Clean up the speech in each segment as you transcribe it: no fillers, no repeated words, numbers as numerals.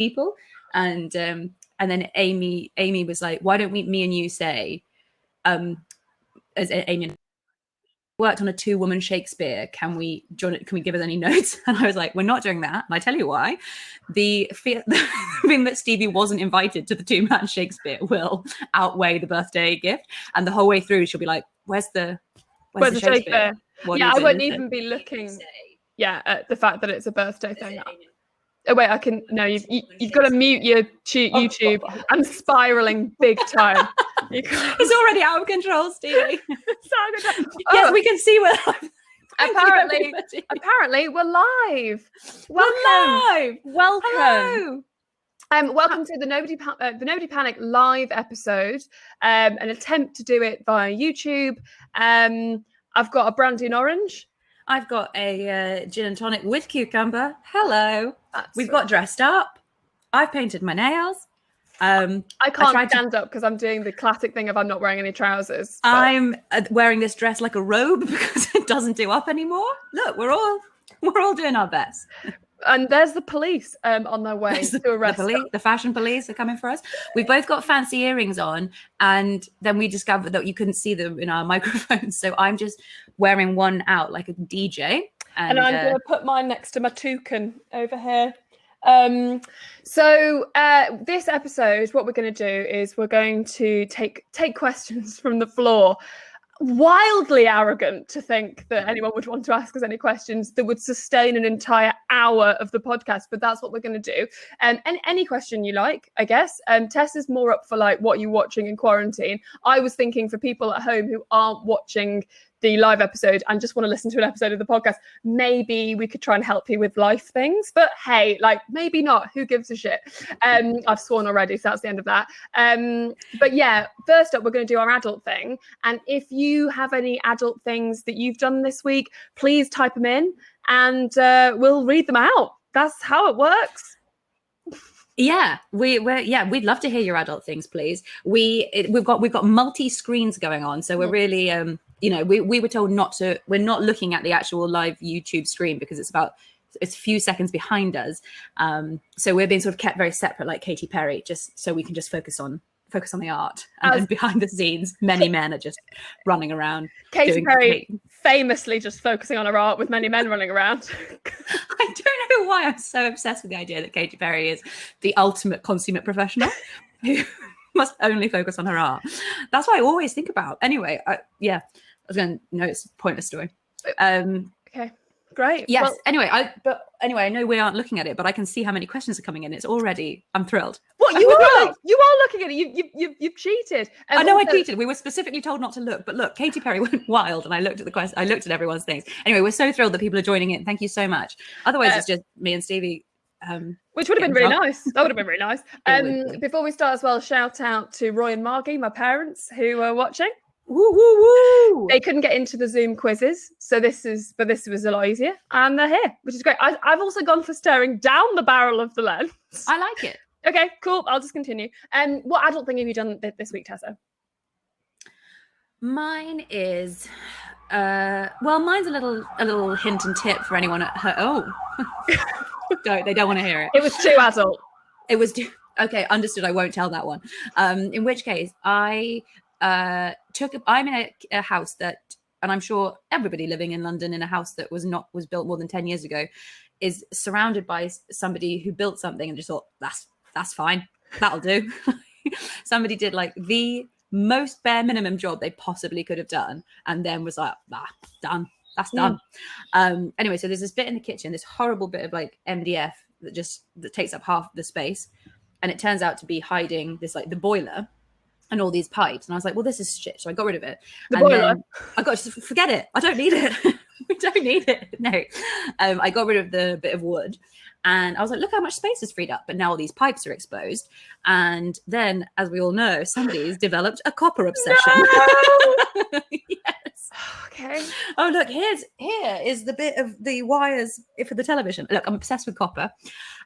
people. And then Amy was like, why don't me and you say, as Amy worked on a 2-woman Shakespeare, can we give us any notes? And I was like, we're not doing that. And I tell you why. The thing that Stevie wasn't invited to the 2-man Shakespeare will outweigh the birthday gift. And the whole way through, she'll be like, where's the Shakespeare? Yeah, I won't even be looking at the fact that it's a birthday thing. Oh wait, I can. No, you've got to mute your YouTube. I'm spiralling big time. It's already out of control, Stevie. Yes, we can see we're live. Apparently, we're live. Welcome. Hello. Welcome to the Nobody Panic live episode. An attempt to do it via YouTube. I've got a brandy and orange. I've got a gin and tonic with cucumber. Hello. We've got dressed up. I've painted my nails. I can't stand up because I'm doing the classic thing of I'm not wearing any trousers. But I'm wearing this dress like a robe because it doesn't do up anymore. Look, we're all doing our best. And there's the police on their way to arrest us. The fashion police are coming for us. We've both got fancy earrings on, and then we discovered that you couldn't see them in our microphones. So I'm just wearing one out like a DJ. And I'm going to put mine next to my toucan over here. This episode, what we're going to do is we're going to take questions from the floor. Wildly arrogant to think that anyone would want to ask us any questions that would sustain an entire hour of the podcast, but that's what we're going to do. And any question you like, I guess. Tessa's more up for like what you're watching in quarantine. I was thinking for people at home who aren't watching the live episode and just want to listen to an episode of the podcast, maybe we could try and help you with life things. But hey, like maybe not. Who gives a shit? I've sworn already, so that's the end of that. But yeah, first up, we're going to do our adult thing. And if you have any adult things that you've done this week, please type them in and we'll read them out. That's how it works. Yeah, we'd love to hear your adult things, please. We've got multi screens going on, so we're really we were told we're not looking at the actual live YouTube screen because it's a few seconds behind us. So we're being sort of kept very separate, like Katy Perry, just so we can just focus on the art. And then behind the scenes, many men are just running around. Katy Perry famously just focusing on her art with many men running around. I don't know why I'm so obsessed with the idea that Katy Perry is the ultimate consummate professional who must only focus on her art. That's what I always think about. Anyway, it's a pointless story. Okay. Great. Yes. Well, anyway, I know we aren't looking at it, but I can see how many questions are coming in. I'm thrilled. What you are looking at it. You've cheated. I know I cheated. We were specifically told not to look, but look, Katy Perry went wild, and I looked at the question. I looked at everyone's things. Anyway, we're so thrilled that people are joining in. Thank you so much. Otherwise, it's just me and Stevie. Which would have been really nice. That would have been really nice. Before we start as well, shout out to Roy and Margie, my parents, who are watching. Woo, woo, woo. They couldn't get into the Zoom quizzes, so this was a lot easier, and they're here, which is great. I've also gone for staring down the barrel of the lens. I like it. Okay, cool. I'll just continue. What adult thing have you done this week, Tessa? Mine is, mine's a little hint and tip for anyone at her. Oh, they don't want to hear it. It was too adult. It was too. Okay, understood. I won't tell that one. In which case, I'm in a house that, and I'm sure everybody living in London in a house that was built more than 10 years ago is surrounded by somebody who built something and just thought, that's fine. That'll do. Somebody did like the most bare minimum job they possibly could have done. And then was like, done. That's done. Anyway, so there's this bit in the kitchen, this horrible bit of like MDF that takes up half the space. And it turns out to be hiding this, like the boiler and all these pipes. And I was like, well, this is shit. So I got rid of it. Then I got to forget it. I don't need it. We don't need it. No. I got rid of the bit of wood. And I was like, look how much space is freed up. But now all these pipes are exposed. And then, as we all know, somebody's developed a copper obsession. No! Yes. Okay. Oh, look, here is the bit of the wires for the television. Look, I'm obsessed with copper.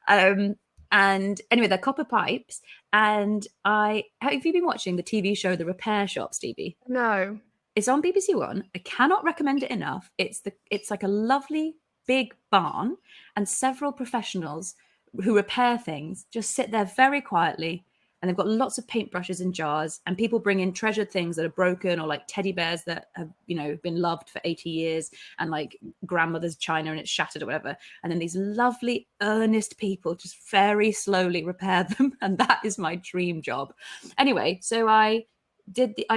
And anyway, they're copper pipes. And have you been watching the TV show The Repair Shop, Stevie? No. It's on BBC One. I cannot recommend it enough. It's like a lovely big barn and several professionals who repair things just sit there very quietly, and they've got lots of paintbrushes and jars, and people bring in treasured things that are broken, or like teddy bears that have, you know, been loved for 80 years, and like grandmother's china and it's shattered or whatever. And then these lovely, earnest people just very slowly repair them. And that is my dream job. Anyway, so I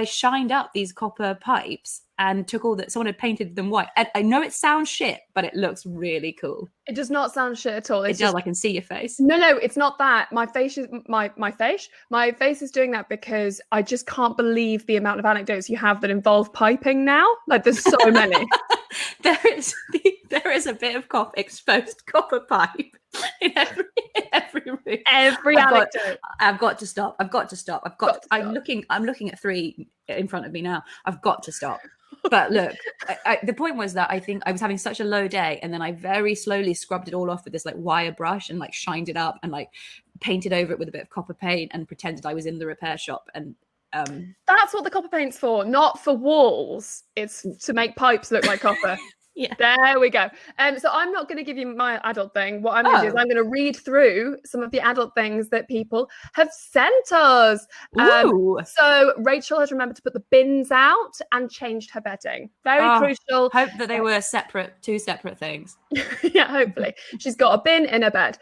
shined up these copper pipes and took all that. Someone had painted them white. And I know it sounds shit, but it looks really cool. It does not sound shit at all. It does. I can see your face. No, it's not that. My face is doing that because I just can't believe the amount of anecdotes you have that involve piping now. Like, there's so many. There is a bit of exposed copper pipe in every room. Every anecdote. I've got to stop. I'm looking at 3 in front of me now. I've got to stop. But look, the point was that I think I was having such a low day, and then I very slowly scrubbed it all off with this like wire brush and like shined it up and like painted over it with a bit of copper paint and pretended I was in the repair shop. And that's what the copper paint's for, not for walls. It's to make pipes look like copper. Yeah. There we go. So I'm not going to give you my adult thing. What I'm going to do is I'm going to read through some of the adult things that people have sent us. So Rachel has remembered to put the bins out and changed her bedding. Very crucial. Hope that they were two separate things. Yeah, hopefully. She's got a bin in her bed.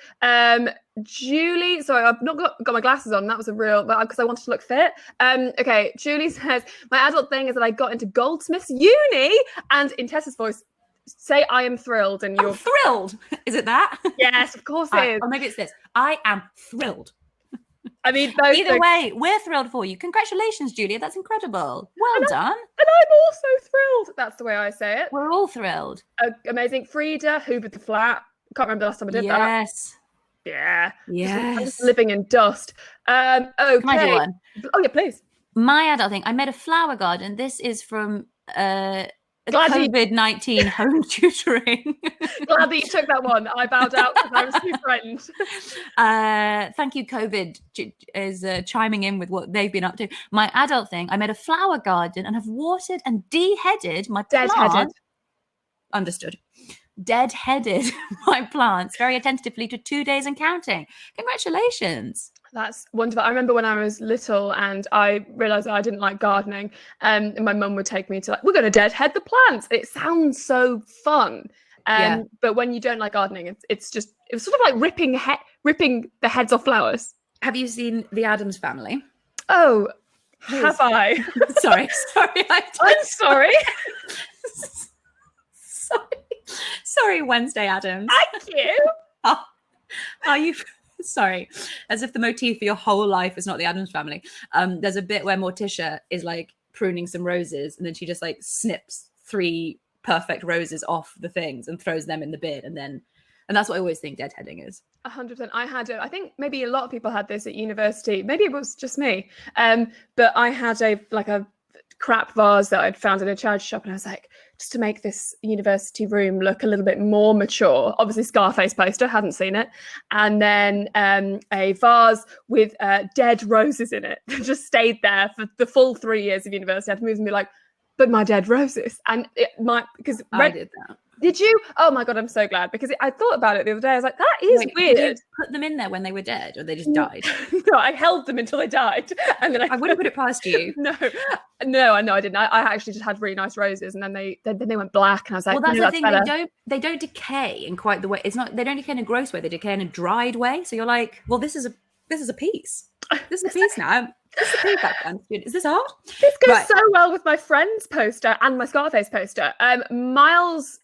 Julie, sorry, I've not got my glasses on. That was because I wanted to look fit. Okay, Julie says, my adult thing is that I got into Goldsmiths uni, and in Tessa's voice, say I am thrilled, and you're thrilled. Is it that? Yes, of course it is. Or maybe it's this. I am thrilled. I mean, either way, we're thrilled for you. Congratulations, Julia. That's incredible. Well done. And I'm also thrilled. That's the way I say it. We're all thrilled. Amazing. Frida hoovered the flat. Can't remember the last time I did that. Yes. Yeah. Yes. Just living in dust. Okay. Can I do one? Oh yeah, please. My adult thing. I made a flower garden. This is from COVID-19 home tutoring. Glad that you took that one. I bowed out because I was too frightened. Thank you, COVID is chiming in with what they've been up to. My adult thing, I made a flower garden and have watered and deheaded my plant. Understood. Deadheaded my plants very attentively to 2 days and counting. Congratulations. That's wonderful. I remember when I was little and I realised that I didn't like gardening, and my mum would take me to we're going to deadhead the plants. It sounds so fun. But when you don't like gardening, it was sort of like ripping the heads off flowers. Have you seen The Addams Family? Oh, have I? Sorry. I'm sorry. Sorry, Wednesday Addams. Thank you. Are you... Sorry, as if the motif for your whole life is not The Addams Family. There's a bit where Morticia is like pruning some roses, and then she just like snips 3 perfect roses off the things and throws them in the bin, and that's what I always think deadheading is. 100%. I think maybe a lot of people had this at university. Maybe it was just me. But I had a crap vase that I'd found in a charity shop, and I was like, just to make this university room look a little bit more mature, obviously Scarface poster, hadn't seen it, and then a vase with dead roses in it that just stayed there for the full 3 years of university. I had to move and be like, but my dead roses. And I did that. Did you? Oh my God, I'm so glad, because I thought about it the other day. I was like, that is weird. Did you put them in there when they were dead, or they just died? No, I held them until they died. And then I wouldn't put it past you. No, I know I didn't. I actually just had really nice roses, and then they went black, and I was like, well, that's no, the thing. better. They don't decay in quite the way. They don't decay in a gross way. They decay in a dried way. So you're like, well, this is a piece. This is a piece now. This is a piece back then. Is this art? This goes so well with my Friends poster and my Scarface poster. Miles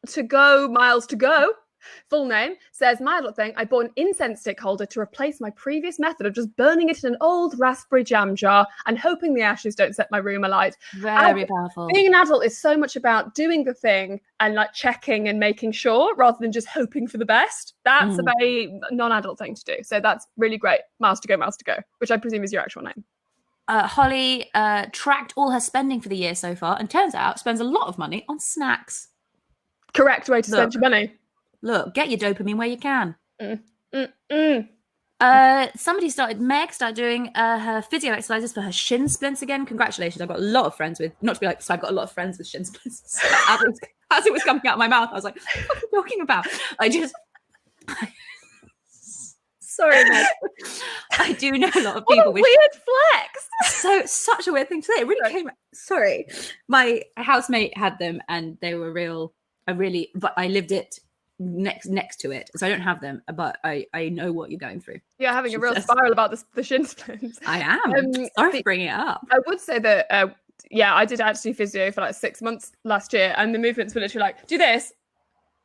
to go, full name, says, my adult thing, I bought an incense stick holder to replace my previous method of just burning it in an old raspberry jam jar and hoping the ashes don't set my room alight. Very powerful. Being an adult is so much about doing the thing and like checking and making sure, rather than just hoping for the best. That's a very non-adult thing to do. So that's really great. Miles to go, which I presume is your actual name. Holly tracked all her spending for the year so far, and turns out spends a lot of money on snacks. Correct way to spend your money. Look, get your dopamine where you can. Meg started doing her physio exercises for her shin splints again. Congratulations. I've got a lot of friends with, not to be like, so I've got a lot of friends with shin splints. As it was coming out of my mouth, I was like, what are you talking about? Sorry, Meg. I do know a lot of What people a weird flex. such a weird thing to say. It really came. Sorry, my housemate had them, and they were real. But I lived it next to it, so I don't have them. But I know what you're going through. You're having a real spiral about the shin splints. I am. Sorry for bringing it up. I would say that. I did actually physio for like 6 months last year, and the movements were literally like, do this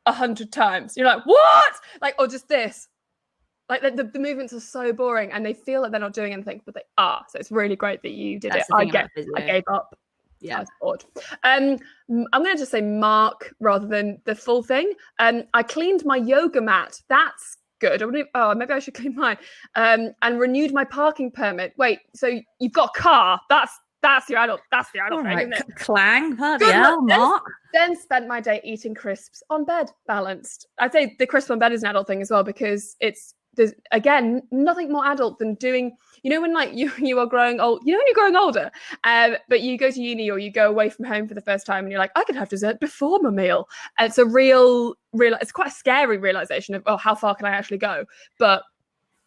100 times. You're like, what? Like, or just this. Like the movements are so boring, and they feel like they're not doing anything, but they are. So it's really great that you did it. I gave up. Yeah, I was bored. I'm going to just say mark rather than the full thing. I cleaned my yoga mat. That's good. Maybe I should clean mine. And renewed my parking permit. Wait, so you've got a car? That's your adult. That's the adult thing, isn't it? Clang. Hell, Mark. Then spent my day eating crisps on bed. Balanced. I'd say the crisp on bed is an adult thing as well, because there's again nothing more adult than doing, when like you are growing old, when you're growing older, but you go to uni or you go away from home for the first time and you're like, I could have dessert before my meal. And it's a real it's quite a scary realization of, oh, how far can I actually go? But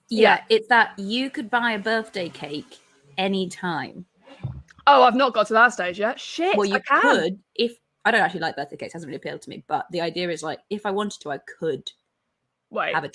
yeah, it's that you could buy a birthday cake anytime. Oh, I've not got to that stage yet. Shit. Well, you could, if I don't actually like birthday cakes, hasn't really appealed to me, but the idea is like, if I wanted to, I could have a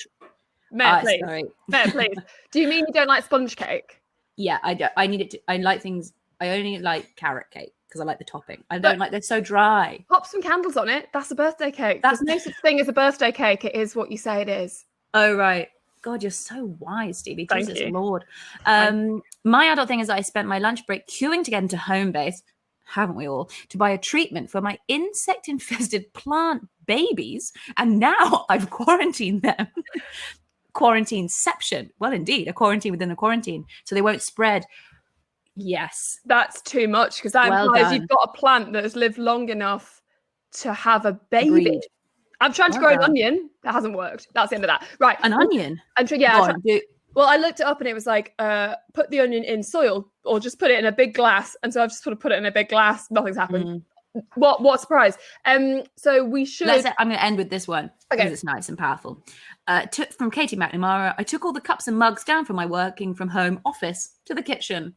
please. Sorry. Please. Do you mean you don't like sponge cake? Yeah, I do. I need it to. I like things. I only like carrot cake because I like the topping. I don't like they're so dry. Pop some candles on it. That's a birthday cake. There's no such thing as a birthday cake. It is what you say it is. Oh right. God, you're so wise, Stevie. Thank Jesus you. Lord. My adult thing is that I spent my lunch break queuing to get into home base, haven't we all, to buy a treatment for my insect-infested plant babies, and now I've quarantined them. Quarantineception. Well, indeed, a quarantine within a quarantine, so they won't spread. Yes. That's too much, because that implies you've got a plant that has lived long enough to have a baby. Agreed. I'm trying to grow an onion. That hasn't worked. That's the end of that. Right. An onion? Well, I looked it up and it was like, put the onion in soil or just put it in a big glass. And so I've just sort of put it in a big glass. Nothing's happened. What surprise. So we should... I'm going to end with this one because it's nice and powerful. From Katie McNamara, I took all the cups and mugs down from my working from home office to the kitchen.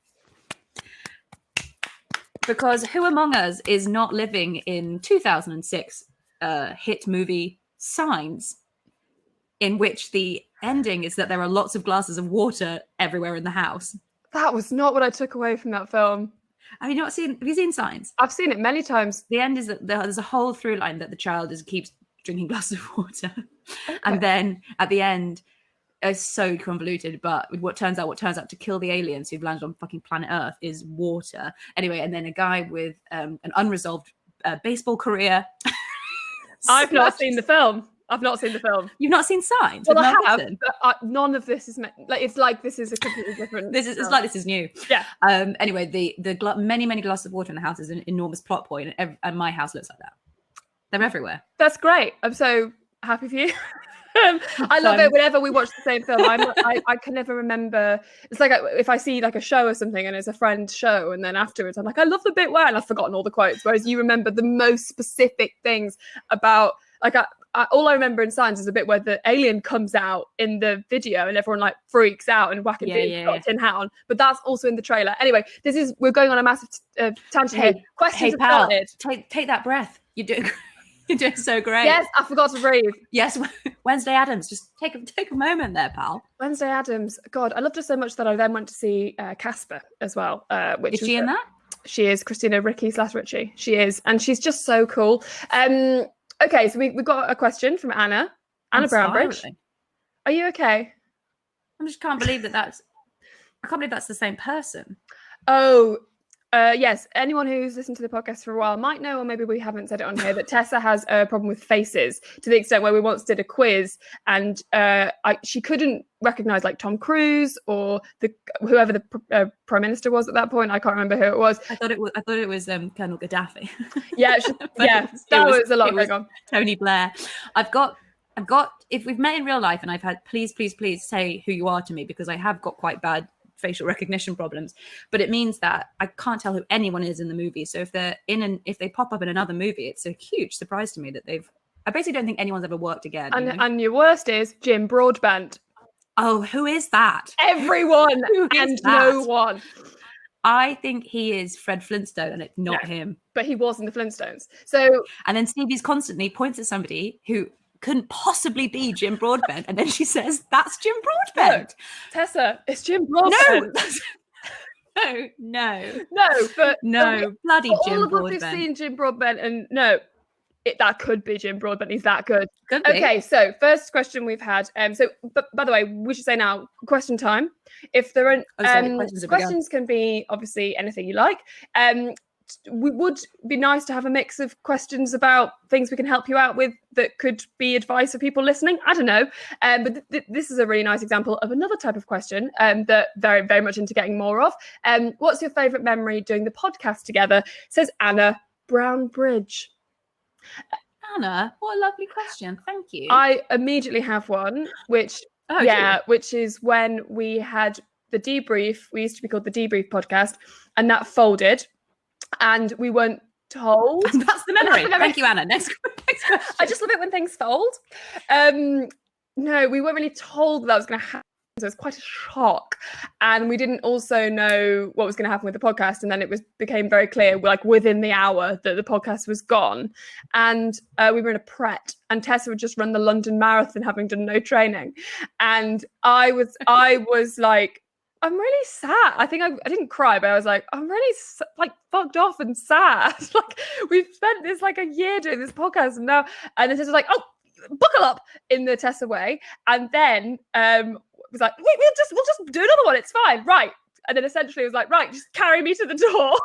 Because who among us is not living in 2006 hit movie Signs, in which the ending is that there are lots of glasses of water everywhere in the house? That was not what I took away from that film. Have you seen Signs? I've seen it many times. The end is that there's a whole through line that the child keeps drinking glasses of water. Okay. And then at the end, it's so convoluted, but what turns out to kill the aliens who've landed on fucking planet Earth is water. Anyway, and then a guy with an unresolved baseball career. I've not seen the film. You've not seen Signs? Well, I have, but none of this is it's like this is a completely different. It's like this is new. Yeah. Anyway, the many glasses of water in the house is an enormous plot point, and my house looks like that. They're everywhere. That's great. I'm so happy for you. I love it whenever we watch the same film. I can never remember. It's like if I see like a show or something and it's a friend's show, and then afterwards I'm like, I love the bit where, and I've forgotten all the quotes. Whereas you remember the most specific things about, like, all I remember in Signs is a bit where the alien comes out in the video and everyone like freaks out and Whack and Bean's got a tin hat on. But that's also in the trailer. Anyway, we're going on a massive tangent here. Questions have started. Take that breath. You're doing so great. Yes, I forgot to breathe. Yes, Wednesday Addams. Just take a moment there, pal. Wednesday Addams. God, I loved her so much that I then went to see Casper as well. Is she in that? She is Christina Ricci. She is, and she's just so cool. Okay, so we've got a question from Anna Brownbridge. Are you okay? I just can't believe that's the same person. Oh, yes. Anyone who's listened to the podcast for a while might know, or maybe we haven't said it on here, that Tessa has a problem with faces, to the extent where we once did a quiz and she couldn't recognize like Tom Cruise or whoever the prime minister was at that point. I can't remember who it was. I thought it was Colonel Gaddafi. Yeah, that was a lot going on. Tony Blair. I've got. If we've met in real life and I've had, please say who you are to me, because I have got quite bad facial recognition problems, but it means that I can't tell who anyone is in the movie. So if they pop up in another movie, it's a huge surprise to me that I basically don't think anyone's ever worked again. And your worst is Jim Broadbent. Oh, who is that? Everyone and no one. I think he is Fred Flintstone, and it's not him. But he was in the Flintstones. So, and then Stevie's constantly points at somebody who couldn't possibly be Jim Broadbent, and then she says, "That's Jim Broadbent." No, Tessa, it's Jim Broadbent. No, but bloody Jim all of us Broadbent. who've seen Jim Broadbent, and that could be Jim Broadbent. He's that good. Could be. Okay, so first question we've had. But by the way, we should say now, question time. If there are questions, can be obviously anything you like. We would be nice to have a mix of questions about things we can help you out with that could be advice for people listening. I don't know. But this is a really nice example of another type of question that very, very much into getting more of. What's your favourite memory doing the podcast together? Says Anna Brown Bridge. Anna, what a lovely question. Thank you. I immediately have one, which is when we had the debrief. We used to be called the Debrief Podcast, and that folded, and we weren't told. And that's the memory. Thank you, Anna. Next question. I just love it when things fold. No, we weren't really told that was going to happen. So it was quite a shock, and we didn't also know what was going to happen with the podcast. And then it became very clear, like within the hour, that the podcast was gone. And we were in a Pret, and Tessa had just run the London Marathon, having done no training. And I was like, I'm really sad. I think I didn't cry, but I was like, I'm really like fucked off and sad. Like we've spent this like a year doing this podcast, and then Tessa was like, oh, buckle up in the Tessa way, and then was like, wait, we'll just do another one. It's fine, right? And then essentially it was like, right, just carry me to the door.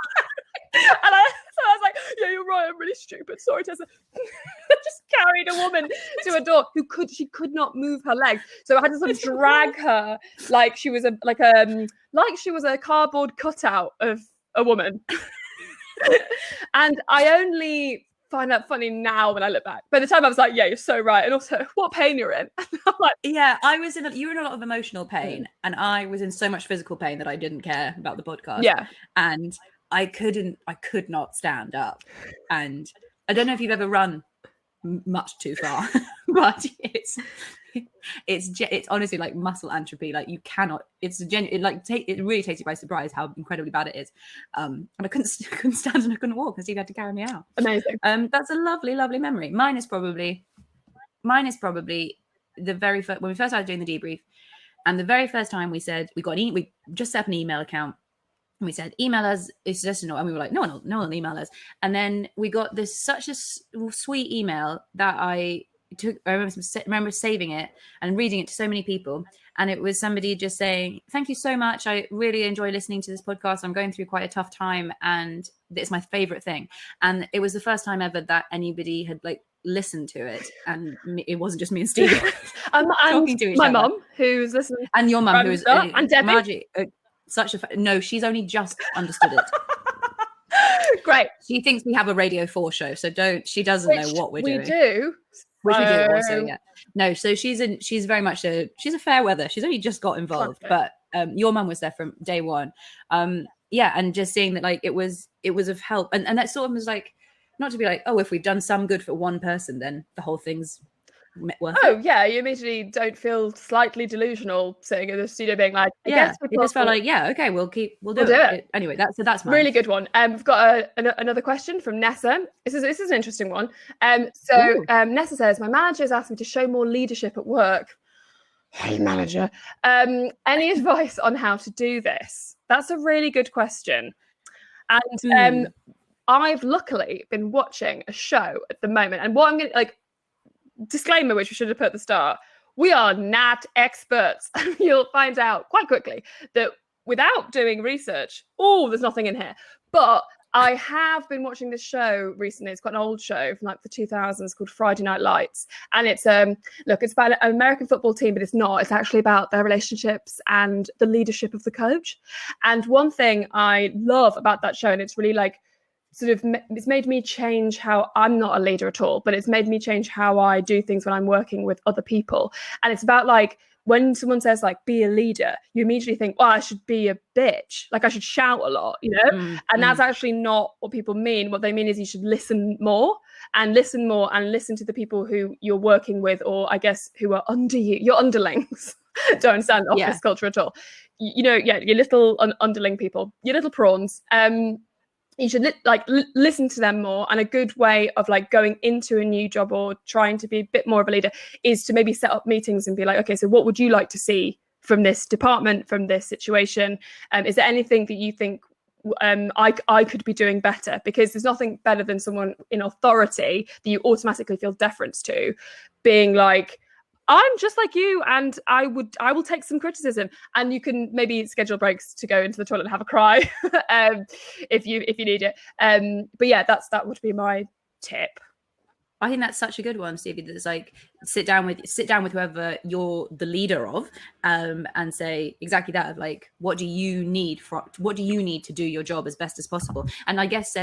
And I was like, yeah, you're right. I'm really stupid. Sorry, Tessa. Just carried a woman to a door she could not move her legs, so I had to sort of drag her like she was a cardboard cutout of a woman. And I only find that funny now when I look back. By the time I was like, yeah, you're so right. And also, what pain you're in. I'm like, yeah, you were in a lot of emotional pain, and I was in so much physical pain that I didn't care about the podcast. Yeah. And I could not stand up. And I don't know if you've ever run much too far, but it's honestly like muscle atrophy. Like you cannot. It really takes you by surprise how incredibly bad it is. And I couldn't stand and I couldn't walk, and Steve had to carry me out. Amazing. That's a lovely, lovely memory. Mine is probably the very first, when we first started doing the debrief, and the very first time we said we just set up an email account. And we said, email us, it's just and we were like, no one will email us. And then we got such a sweet email that I remember saving it and reading it to so many people. And it was somebody just saying, thank you so much. I really enjoy listening to this podcast. I'm going through quite a tough time, and it's my favorite thing. And it was the first time ever that anybody had like listened to it, and it wasn't just me and Steve talking to each other. My mum, who's listening, and your mum, who's and Debbie. Margie, no, she's only just understood it. Great. She thinks we have a Radio 4 show, so she doesn't know what we're doing. We do. Which we do also, yeah. No, so she's very much she's a fair weather. She's only just got involved, but your mum was there from day one. And just seeing that like it was of help, and that sort of was like, not to be like, oh, if we've done some good for one person, then the whole thing's worth it. Yeah, you immediately don't feel slightly delusional sitting in the studio being like, I guess it just felt like, yeah, okay, we'll do it. Anyway, that's mine. Really good one. We've got another question from Nessa. This is an interesting one. Nessa says, my manager has asked me to show more leadership at work. Hey, manager. Any advice on how to do this? That's a really good question. And I've luckily been watching a show at the moment, and what I'm going to disclaimer, which we should have put at the start, we are not experts. You'll find out quite quickly that without doing research, there's nothing in here. But I have been watching this show recently. It's quite an old show from like the 2000s called Friday Night Lights. And it's it's about an American football team, but it's not. It's actually about their relationships and the leadership of the coach. And one thing I love about that show, and it's really like it's made me change how I'm not a leader at all, but it's made me change how I do things when I'm working with other people. And it's about like, when someone says like, be a leader, you immediately think, I should be a bitch. Like I should shout a lot, and that's actually not what people mean. What they mean is you should listen more and listen to the people who you're working with, or I guess who are under you, your underlings. don't understand office Yeah. culture at all. You know, yeah, your little underling people, your little prawns. You should listen to them more. And a good way of like going into a new job or trying to be a bit more of a leader is to maybe set up meetings and be like, okay, so what would you like to see from this department, from this situation? Is there anything that you think I could be doing better? Because there's nothing better than someone in authority that you automatically feel deference to being like, I'm just like you, and I will take some criticism. And you can maybe schedule breaks to go into the toilet and have a cry if you need it. But yeah, that would be my tip. I think that's such a good one, Stevie. That's like sit down with whoever you're the leader of, and say exactly that. Of like, what do you need to do your job as best as possible? And I guess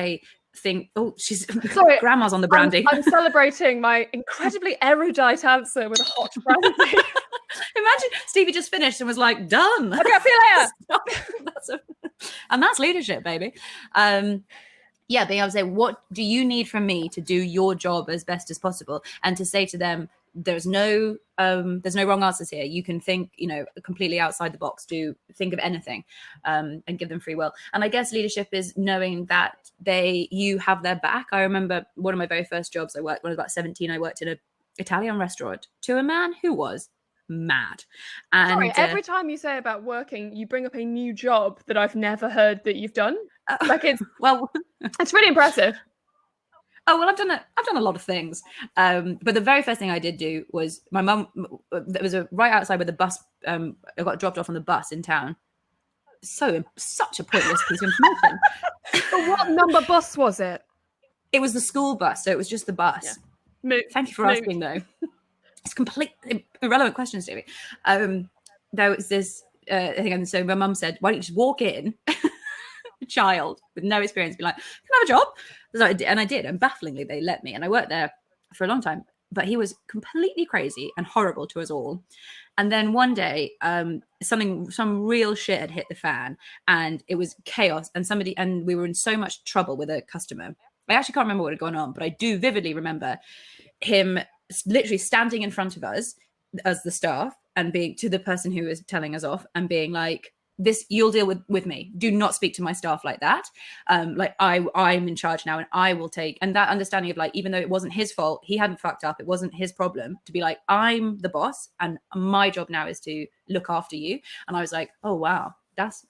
she's sorry, grandma's on the brandy. I'm celebrating my incredibly erudite answer with a hot brandy. Imagine Stevie just finished and was like, done. Okay, I'll see you later. And that's leadership, baby. Yeah, being able to say, what do you need from me to do your job as best as possible? And to say to them, there's no wrong answers here. You can think, completely outside the box, think of anything, and give them free will. And I guess leadership is knowing that you have their back. I remember one of my very first jobs I worked when I was about 17, I worked in an Italian restaurant to a man who was mad. And sorry, every time you say about working, you bring up a new job that I've never heard that you've done. Like it's it's really impressive. Oh, well, I've done a lot of things. But the very first thing I did do was my mum, there was right outside where the bus, I got dropped off on the bus in town. Such a pointless piece of information. But what number bus was it? It was the school bus, so it was just the bus. Yeah. Thank you for asking, though. It's completely irrelevant question, Stevie. There was this thing, and so my mum said, why don't you just walk in, a child with no experience, be like, can I have a job? And I did, and bafflingly they let me, and I worked there for a long time. But he was completely crazy and horrible to us all. And then one day, some real shit had hit the fan, and it was chaos. And we were in so much trouble with a customer. I actually can't remember what had gone on, but I do vividly remember him literally standing in front of us as the staff and being to the person who was telling us off and being like, this, you'll deal with me. Do not speak to my staff like that. Like I'm in charge now, and I will take. And that understanding of like, even though it wasn't his fault, he hadn't fucked up, it wasn't his problem, to be like, I'm the boss, and my job now is to look after you. And I was like, oh wow, that's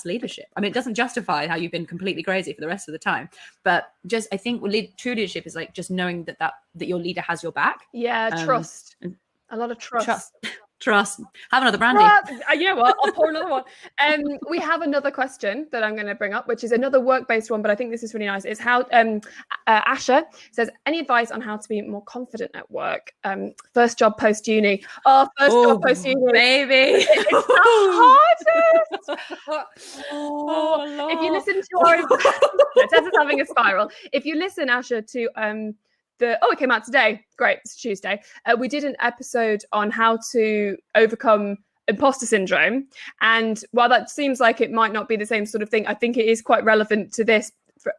leadership. I mean, it doesn't justify how you've been completely crazy for the rest of the time, but just I think true leadership is like just knowing that your leader has your back. Yeah, trust. A lot of trust. Trust. Have another brandy. You know what? I'll pour another one. We have another question that I'm going to bring up, which is another work-based one, but I think this is really nice. It's how Asha says, any advice on how to be more confident at work? First job post-uni. Oh, first job post-uni. Baby. It's the hardest. If you listen to our... Tessa's having a spiral. If you listen, Asha, to... it came out today. Great, it's Tuesday. We did an episode on how to overcome imposter syndrome. And while that seems like it might not be the same sort of thing, I think it is quite relevant to this.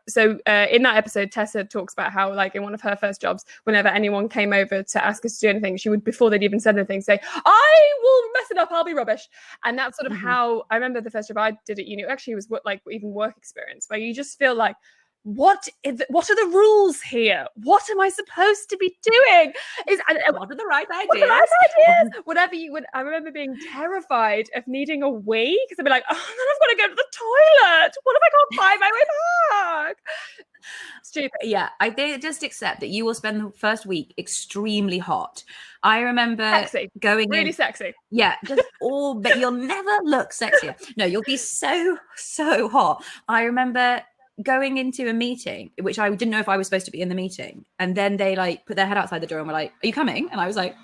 So in that episode, Tessa talks about how, like, in one of her first jobs, whenever anyone came over to ask us to do anything, she would, before they'd even said anything, say, I will mess it up, I'll be rubbish. And that's sort of how I remember the first job I did at uni. Actually, was like even work experience, where you just feel like, what are the rules here? What am I supposed to be doing? What are the right ideas? Whatever you would. I remember being terrified of needing a wee, because I'd be like, oh, then I've got to go to the toilet. What if I can't find my way back? Stupid. Yeah, I think just accept that you will spend the first week extremely hot. I remember going really sexy. Yeah, but you'll never look sexier. No, you'll be so hot. I remember going into a meeting, which I didn't know if I was supposed to be in the meeting, and then they like put their head outside the door and were like, are you coming? And I was like,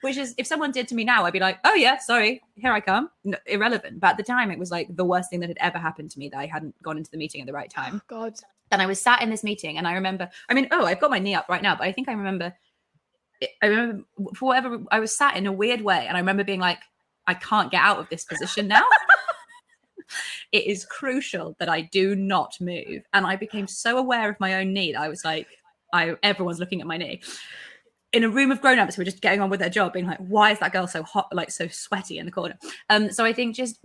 which is, if someone did to me now, I'd be like, oh yeah, sorry, here I come. No, irrelevant. But at the time, it was like the worst thing that had ever happened to me, that I hadn't gone into the meeting at the right time. Oh, God. And I was sat in this meeting, and I remember, I've got my knee up right now, but I think I remember for whatever, I was sat in a weird way, and I remember being like, I can't get out of this position now. It is crucial that I do not move. And I became so aware of my own knee that I was like, everyone's looking at my knee. in a room of grown-ups who are just getting on with their job, being like, why is that girl so hot, like so sweaty in the corner? So I think just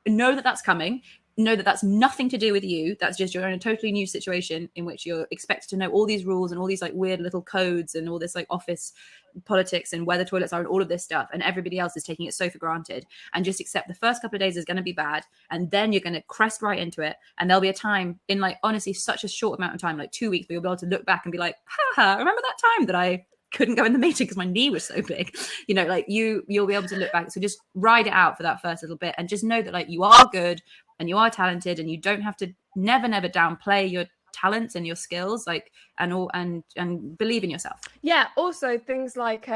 know that that's coming. Know that that's nothing to do with you. That's just you're in a totally new situation in which you're expected to know all these rules and all these like weird little codes and all this like office politics and where the toilets are and all of this stuff, and everybody else is taking it so for granted. And just accept the first couple of days is going to be bad, and then you're going to crest right into it, and there'll be a time in like honestly such a short amount of time, like 2 weeks, where you'll be able to look back and be like, haha, remember that time that I couldn't go in the meeting because my knee was so big, you know, like you'll be able to look back. So just ride it out for that first little bit, and just know that like you are good and you are talented, and you don't have to never downplay your talents and your skills, like and believe in yourself. Yeah, also things like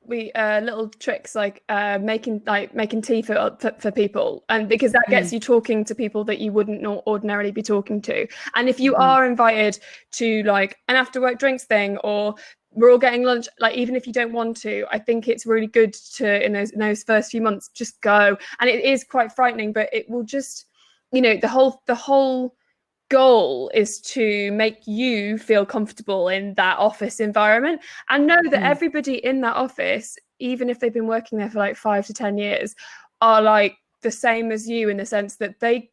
we little tricks like making tea for people, and because that gets you talking to people that you wouldn't ordinarily be talking to. And if you are invited to like an after work drinks thing, or we're all getting lunch, like even if you don't want to, I think it's really good to in those first few months just go. And it is quite frightening, but it will just, you know, the whole goal is to make you feel comfortable in that office environment, and know that everybody in that office, even if they've been working there for like 5 to 10 years, are like the same as you, in the sense that they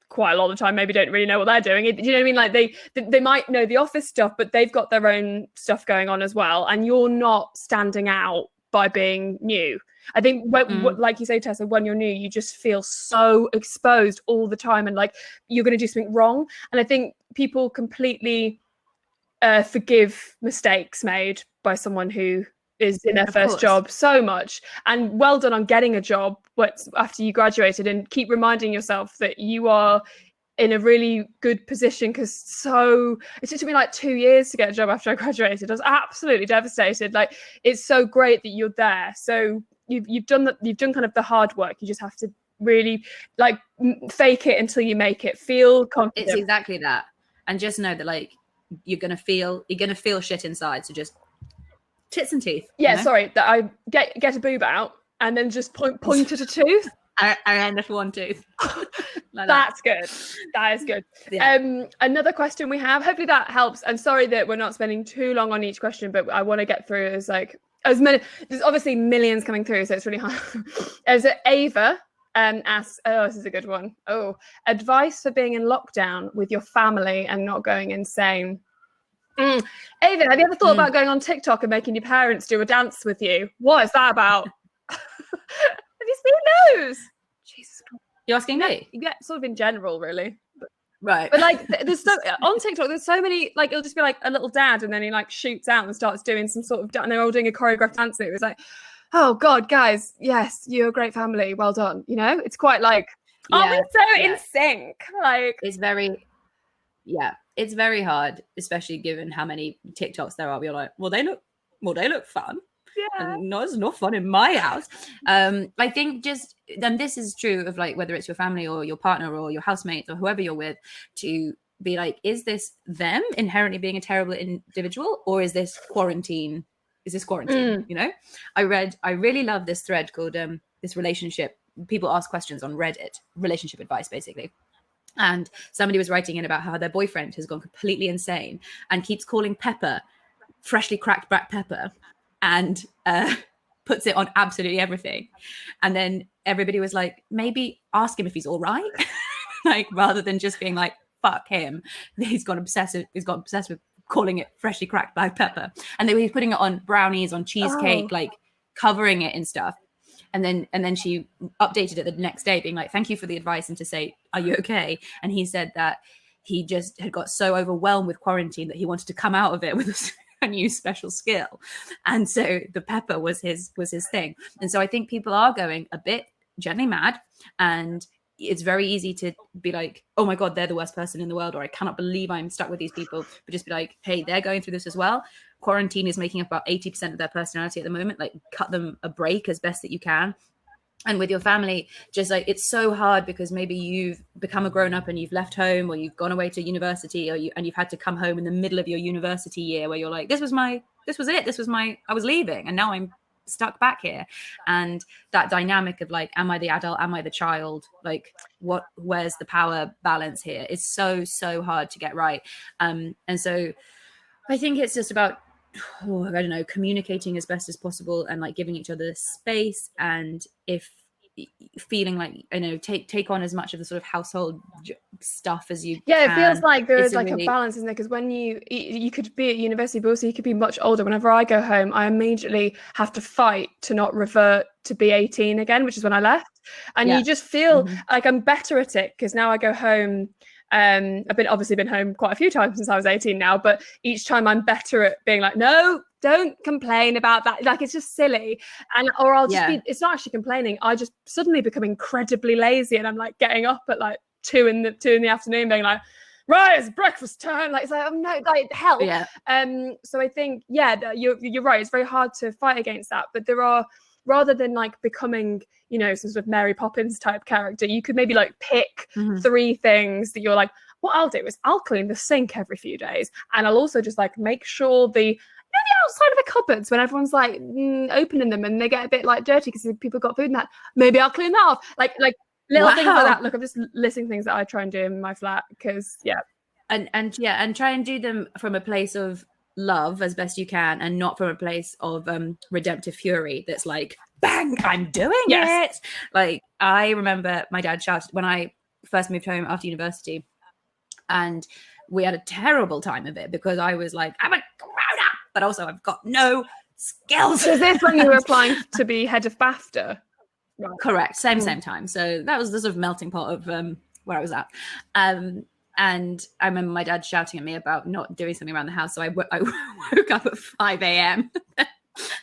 quite a lot of the time maybe don't really know what they're doing. Do you know what I mean? Like they might know the office stuff, but they've got their own stuff going on as well, and you're not standing out by being new. I think like you say, Tessa, when you're new, you just feel so exposed all the time, and like you're going to do something wrong. And I think people completely forgive mistakes made by someone who is in their first job so much. And well done on getting a job after you graduated, and keep reminding yourself that you are in a really good position, because it took me like 2 years to get a job after I graduated. I was absolutely devastated. Like, it's so great that you're there. So you've done kind of the hard work. You just have to really like fake it until you make it. Feel confident. It's exactly that. And just know that like you're gonna feel shit inside. So just tits and teeth. Yeah, you know? Sorry, that I get a boob out and then just point at a tooth. I end up one tooth. Like That's good. That is good. Yeah. Another question we have. Hopefully that helps. I'm sorry that we're not spending too long on each question, but I want to get through as many. There's obviously millions coming through, so it's really hard. There's Ava asks, this is a good one. Advice for being in lockdown with your family and not going insane. Ava, have you ever thought about going on TikTok and making your parents do a dance with you? What is that about? Have you seen those? Jesus Christ. You're asking me? Yeah, sort of in general, really. Right. But like, there's on TikTok, there's so many, like, it'll just be like a little dad, and then he like shoots out and starts doing some sort of, and they're all doing a choreographed dance. And it was like, oh God, guys, yes, you're a great family. Well done. You know, it's quite like, aren't we so in sync? Like, it's very hard, especially given how many TikToks there are. You're like, well, they look fun. Yeah. And no, it's not fun in my house. I think then this is true of like whether it's your family or your partner or your housemates or whoever you're with, to be like, is this them inherently being a terrible individual, or is this quarantine? You know, I really love this thread called this relationship. People ask questions on Reddit, relationship advice, basically. And somebody was writing in about how their boyfriend has gone completely insane and keeps calling pepper freshly cracked black pepper, and puts it on absolutely everything. And then everybody was like, maybe ask him if he's all right. Like, rather than just being like, fuck him. He's got obsessed with calling it freshly cracked black pepper. And they were putting it on brownies, on cheesecake, like covering it in stuff. And then she updated it the next day being like, thank you for the advice, and to say, are you okay? And he said that he just had got so overwhelmed with quarantine that he wanted to come out of it with a new special skill. And so the pepper was his thing. And so I think people are going a bit gently mad, and it's very easy to be like, oh my God, they're the worst person in the world, or I cannot believe I'm stuck with these people. But just be like, hey, they're going through this as well. Quarantine is making up about 80% of their personality at the moment. Like, cut them a break as best that you can. And with your family, just like, it's so hard because maybe you've become a grown up and you've left home, or you've gone away to university, and you've had to come home in the middle of your university year where you're like, I was leaving, and now I'm stuck back here. And that dynamic of like, am I the adult? Am I the child? Like, where's the power balance here? It's so hard to get right. And so I think it's just about I don't know, communicating as best as possible and like giving each other space, and if feeling like, you know, take on as much of the sort of household stuff as you can. It feels like there is like really a balance, isn't there? Because when you could be at university, but also you could be much older. Whenever I go home, I immediately have to fight to not revert to be 18 again, which is when I left. And you just feel like I'm better at it because now I go home. I've obviously been home quite a few times since I was 18 now, but each time I'm better at being like, no, don't complain about that. Like, it's just silly. Or I'll just be, it's not actually complaining. I just suddenly become incredibly lazy, and I'm like getting up at like 2 in the afternoon being like, right, it's breakfast time. Like, it's like, oh no, like hell. So I think, you're right. It's very hard to fight against that, but there are, rather than like becoming, you know, some sort of Mary Poppins type character, you could maybe like pick 3 things that you're like, what I'll do is I'll clean the sink every few days, and I'll also just like make sure the outside of the cupboards, when everyone's like opening them and they get a bit like dirty because people got food and that, maybe I'll clean that off. Like little things like that. Look, I'm just listing things that I try and do in my flat because and try and do them from a place of love as best you can, and not from a place of redemptive fury that's like, bang, I'm doing it. Like, I remember my dad shouted when I first moved home after university, and we had a terrible time of it because I was like, I'm a grown up, but also I've got no skills. Is this when you were applying to be head of BAFTA? Right. Correct. Same time. So that was the sort of melting pot of where I was at. And I remember my dad shouting at me about not doing something around the house. So I woke up at 5 a.m.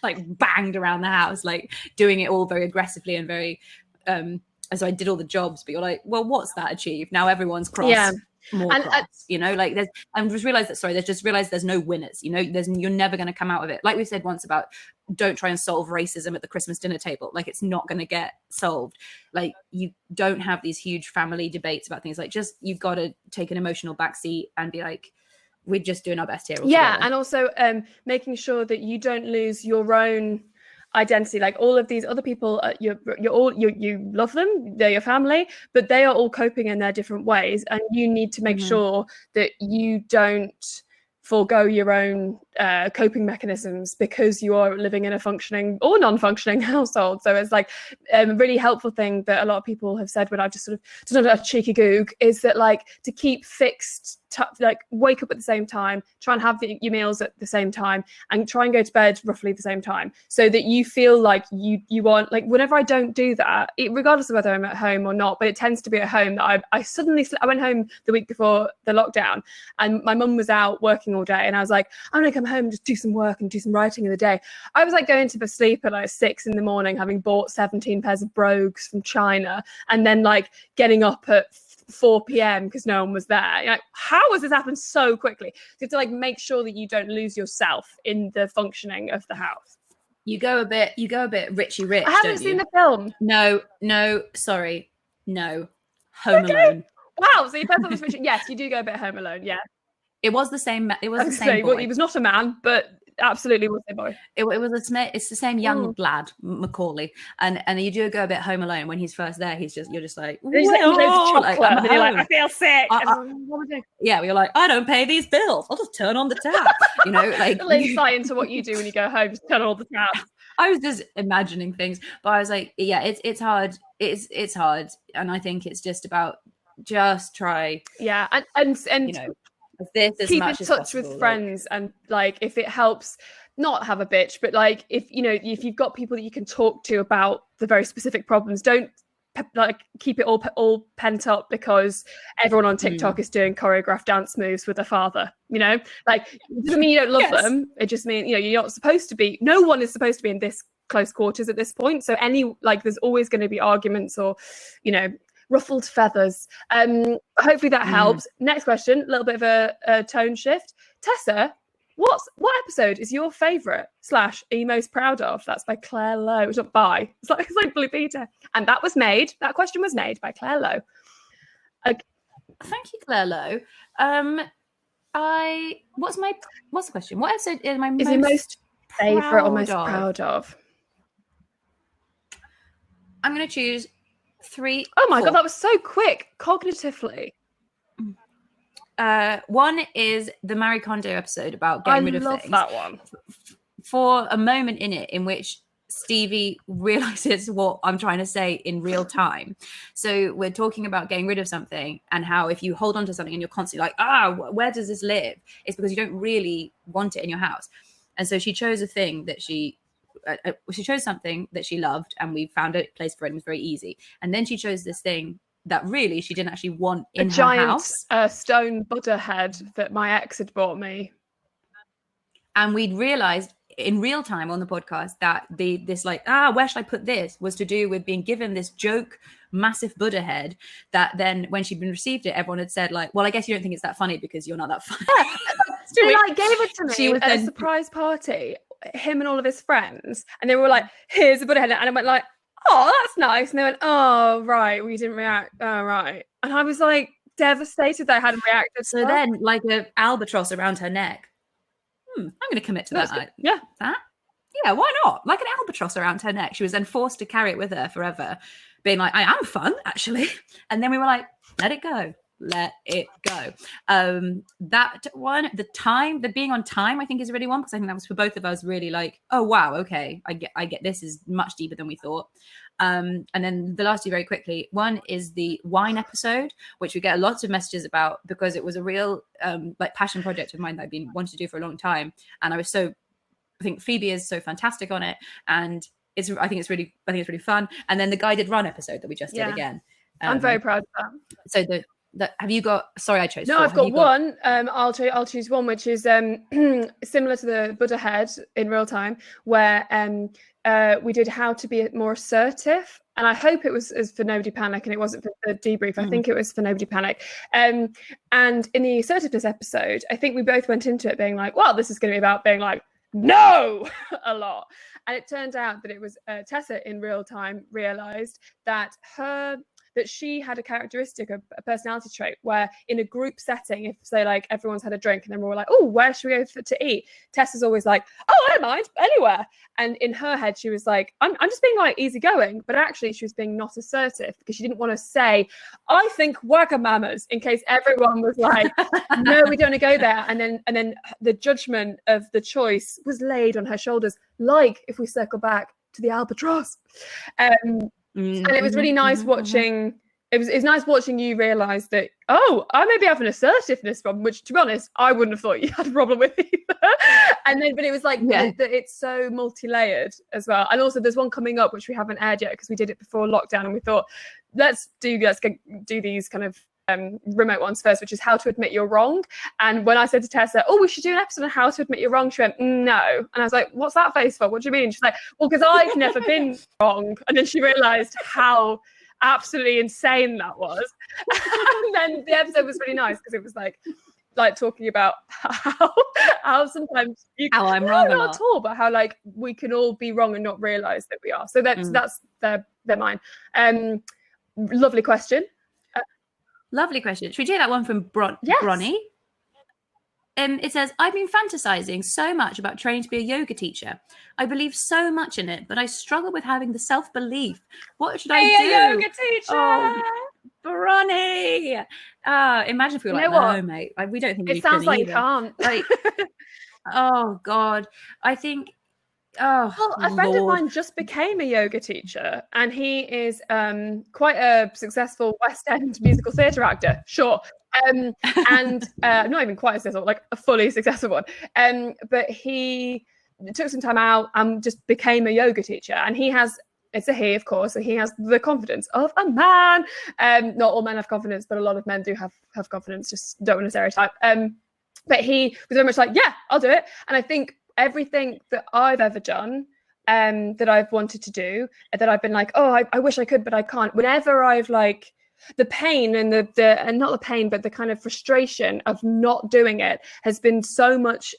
like banged around the house, like doing it all very aggressively and very and so I did all the jobs, but you're like, well, what's that achieved? Now everyone's cross. You know, like there's no winners, you know, you're never going to come out of it. Like we said once about, don't try and solve racism at the Christmas dinner table. Like, it's not going to get solved. Like, you don't have these huge family debates about things. Like, just, you've got to take an emotional backseat and be like, we're just doing our best here. And also making sure that you don't lose your own identity. Like, all of these other people, you love them, they're your family, but they are all coping in their different ways, and you need to make sure that you don't forego your own coping mechanisms because you are living in a functioning or non-functioning household. So it's like a really helpful thing that a lot of people have said when I've just sort of done a cheeky goog is that, like, to keep fixed, like, wake up at the same time, try and have your meals at the same time, and try and go to bed roughly the same time, so that you feel like you want, like, whenever I don't do that, regardless of whether I'm at home or not, but it tends to be at home, that I suddenly I went home the week before the lockdown, and my mum was out working all day, and I was like, I'm gonna come home and just do some work and do some writing in the day. I was like going to sleep at like 6 in the morning, having bought 17 pairs of brogues from China, and then like getting up at 4 p.m. because no one was there. You're like, how has this happened so quickly? So you have to like make sure that you don't lose yourself in the functioning of the house. You go a bit Richie Rich. I haven't seen the film. No, sorry. No. Home Alone. Wow, so you both on the switch. Yes, you do go a bit Home Alone, yeah. It was the same boy. Well, he was not a man, but absolutely was a boy. It's the same young lad, Macaulay, and you do go a bit Home Alone when he's first there. You're just like, I feel sick. You're like, I don't pay these bills. I'll just turn on the tap. You know, like the insight into what you do when you go home, just turn on all the taps. I was just imagining things, but I was like, yeah, it's hard. It's hard, and I think it's just about try. Yeah, and you know, this as keep much in as touch possible, with friends, and like, if it helps, not have a bitch, but like, if you know, if you've got people that you can talk to about the very specific problems, don't like keep it all pent up because everyone on TikTok is doing choreographed dance moves with their father. You know, like, it doesn't mean you don't love them. It just means, you know, you're not supposed to be. No one is supposed to be in this close quarters at this point. So there's always going to be arguments or, you know, ruffled feathers. Hopefully that helps. Next question, a little bit of a tone shift. Tessa, what episode is your favourite / are you most proud of? That's by Claire Lowe. It's not by. It's like Blue Peter. And that question was made by Claire Lowe. Thank you, Claire Lowe. What's the question? What episode is my most favourite or most proud of? I'm going to choose 3. Oh my God, that was so quick, cognitively. One is the Marie Kondo episode about getting rid of things. I love that one. For a moment in it in which Stevie realizes what I'm trying to say in real time. So we're talking about getting rid of something and how if you hold on to something and you're constantly like, where does this live? It's because you don't really want it in your house. And so she chose a thing that she chose something that she loved, and we found a place for it and it was very easy. And then she chose this thing that really she didn't actually want in her house. A giant stone Buddha head that my ex had bought me. And we'd realized in real time on the podcast that this where should I put this was to do with being given this joke massive Buddha head that then when she'd been received it, everyone had said like, well, I guess you don't think it's that funny because you're not that funny. They like gave it to me at a surprise party, him and all of his friends, and they were like, here's a Buddha head, and I went like, oh, that's nice, and they went, oh right, we didn't react, oh right, and I was like devastated that I hadn't reacted. So then like an albatross around her neck. I'm going to commit to that. Yeah. Yeah, why not? Like an albatross around her neck. She was then forced to carry it with her forever, being like, I am fun, actually. And then we were like, let it go. Let it go. That one, the being on time, I think is really one, because I think that was for both of us really like, oh, wow, okay, I get this is much deeper than we thought. And then the last two very quickly. One is the wine episode, which we get lots of messages about because it was a real passion project of mine that I've been wanting to do for a long time. And I think Phoebe is so fantastic on it, and I think it's really fun. And then the guided run episode that we just did again. I'm very proud of that. So have you got? Sorry, I chose. No, I've got one. I'll choose one which is similar to the Buddha head in real time, where we did how to be more assertive, and I hope it was for Nobody Panic and it wasn't for the debrief. I think it was for Nobody Panic. And in the assertiveness episode, I think we both went into it being like, well, this is going to be about being like, no, a lot. And it turned out that it was Tessa in real time realized that she had a characteristic, a personality trait, where in a group setting, if say like everyone's had a drink and then we're all like, oh, where should we go to eat? Tessa's always like, oh, I don't mind, anywhere. And in her head, she was like, I'm just being like easygoing, but actually she was being not assertive because she didn't want to say, I think Wagamamas, in case everyone was like, no, we don't want to go there. And then the judgment of the choice was laid on her shoulders, like if we circle back to the albatross. And it was really nice watching. It was nice watching you realise that, oh, I may be having an assertiveness problem, which, to be honest, I wouldn't have thought you had a problem with either. But it was like that it's so multi-layered as well. And also, there's one coming up which we haven't aired yet because we did it before lockdown, and we thought let's do these kind of remote ones first, which is how to admit you're wrong. And when I said to Tessa, oh, we should do an episode on how to admit you're wrong, she went, no. And I was like, what's that face for? What do you mean? She's like, well, because I've never been wrong. And then she realized how absolutely insane that was. And then the episode was really nice because it was like talking about how sometimes I'm wrong, not at all, but how like we can all be wrong and not realize that we are. So that's they're mine. Lovely question. Lovely question. Should we do that one from Bronny? It says, I've been fantasizing so much about training to be a yoga teacher. I believe so much in it, but I struggle with having the self-belief. What should I do? A yoga teacher! Oh, Bronny! Imagine if we were like, no, mate. We don't think it sounds like you can't. Like, oh, God. I think... Oh, well, a friend of mine just became a yoga teacher, and he is quite a successful West End musical theatre actor, sure. And not even quite as successful, like a fully successful one. But he took some time out and just became a yoga teacher, and it's a he, of course, so he has the confidence of a man. Not all men have confidence, but a lot of men do have confidence, just don't want to stereotype. But he was very much like, yeah, I'll do it. And I think everything that I've ever done, that I've wanted to do, that I've been like, oh, I wish I could, but I can't. Whenever I've like the pain and and not the pain, but the kind of frustration of not doing it has been so much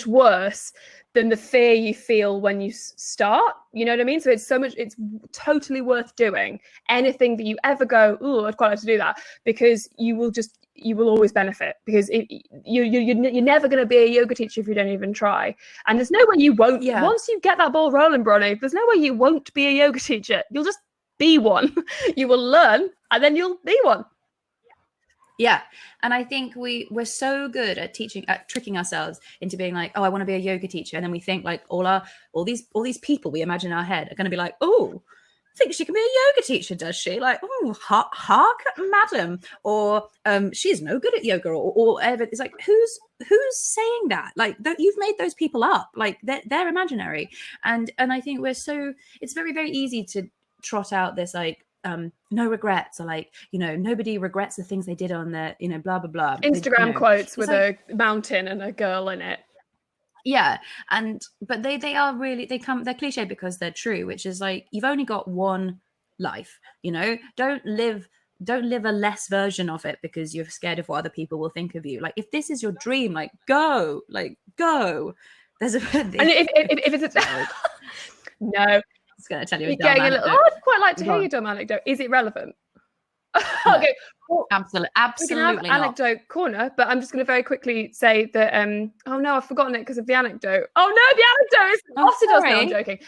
worse than the fear you feel when you start. You know what I mean? So it's totally worth doing anything that you ever go, oh, I'd quite like to do that, because you will always benefit, because you're never going to be a yoga teacher if you don't even try. And there's no way you won't. Yeah. Once you get that ball rolling, Bronny, there's no way you won't be a yoga teacher. You'll just be one. You will learn and then you'll be one. Yeah. And I think we're so good at tricking ourselves into being like, oh, I want to be a yoga teacher. And then we think like all these people we imagine in our head are going to be like, oh, I think she can be a yoga teacher, does she? Like, oh, hark, madam, or she's no good at yoga, or whatever. It's like, who's saying that? Like, that you've made those people up. Like, they're imaginary. And I think it's very, very easy to trot out this like no regrets, or like, nobody regrets the things they did on their, blah blah blah Instagram quotes with like a mountain and a girl in it. Yeah. But they're cliche because they're true, which is like, you've only got one life, don't live a less version of it because you're scared of what other people will think of you. Like, if this is your dream, like go. There's and if it's no, I was going to tell you you're getting a little, I'd quite like to hear your dumb anecdote. Is it relevant? No. Okay, well, absolutely we can have anecdote corner, but I'm just going to very quickly say that oh no, I've forgotten it because of the anecdote. Oh no, the anecdote is no, I'm joking.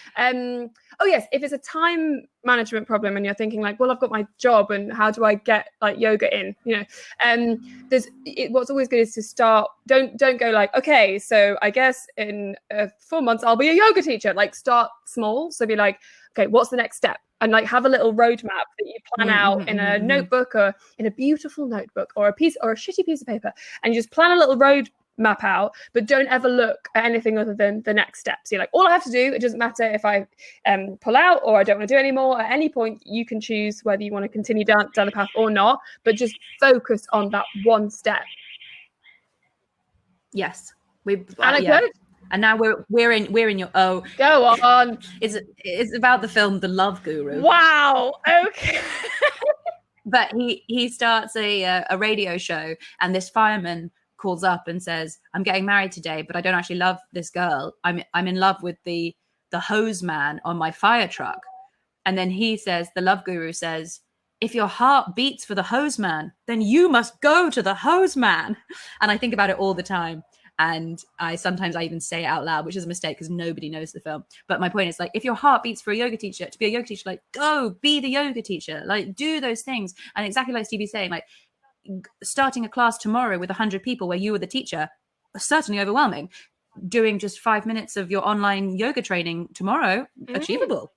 Oh yes, if it's a time management problem and you're thinking like, well, I've got my job and how do I get like yoga in, what's always good is to start, don't go like, okay, so I guess in 4 months I'll be a yoga teacher. Like, start small. So be like, okay, what's the next step? And like, have a little roadmap that you plan out in a notebook, or in a beautiful notebook, or a shitty piece of paper, and you just plan a little road map out, but don't ever look at anything other than the next steps. You're like, all I have to do, it doesn't matter if I pull out or I don't want to do anymore. At any point you can choose whether you want to continue down the path or not, but just focus on that one step. Yes. Yeah. And now we're in your go on. It's about the film The Love Guru. Wow. Okay. But he starts a radio show, and this fireman calls up and says, I'm getting married today, but I don't actually love this girl. I'm in love with the hose man on my fire truck. And then the Love Guru says, if your heart beats for the hose man, then you must go to the hose man. And I think about it all the time. And sometimes I even say it out loud, which is a mistake because nobody knows the film. But my point is, like, if your heart beats for a yoga teacher, to be a yoga teacher, like, go be the yoga teacher, like, do those things. And exactly like Stevie's saying, like, starting a class tomorrow with 100 people where you were the teacher, certainly overwhelming. Doing just 5 minutes of your online yoga training tomorrow, achievable,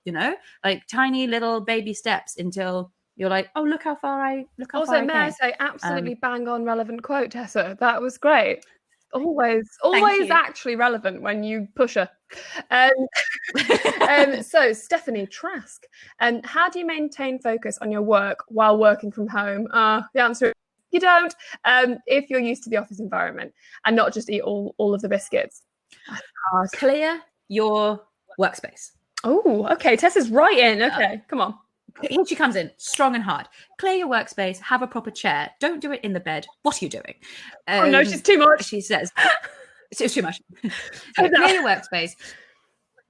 like tiny little baby steps until you're like, oh, look how far I I say, absolutely bang on relevant quote, Tessa. That was great. Always actually relevant when you push her. So Stephanie Trask, how do you maintain focus on your work while working from home? The answer is you don't, if you're used to the office environment and not just eat all of the biscuits. Clear your workspace. Oh, okay. Tessa's right in. Okay, come on. Here she comes in, strong and hard. Clear your workspace, have a proper chair. Don't do it in the bed. What are you doing? Oh no, she's too much. She says, it's too much. So clear your workspace,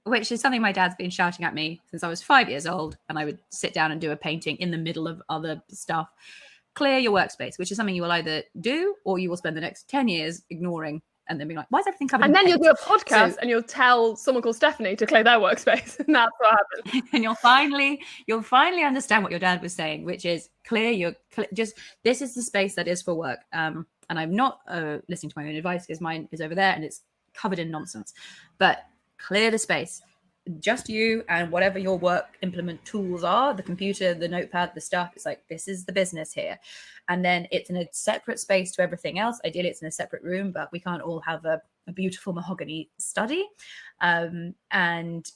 which is something my dad's been shouting at me since I was 5 years old, and I would sit down and do a painting in the middle of other stuff. Clear your workspace, which is something you will either do or you will spend the next 10 years ignoring. And then be like, why is everything covered in paint? You'll do a podcast and you'll tell someone called Stephanie to clear their workspace. And that's what happens. And you'll finally understand what your dad was saying, which is this is the space that is for work. And I'm not listening to my own advice because mine is over there and it's covered in nonsense. But clear the space. Just you and whatever your work implement tools are, the computer, the notepad, the stuff. It's like, this is the business here. And then it's in a separate space to everything else. Ideally, it's in a separate room, but we can't all have a beautiful mahogany study. And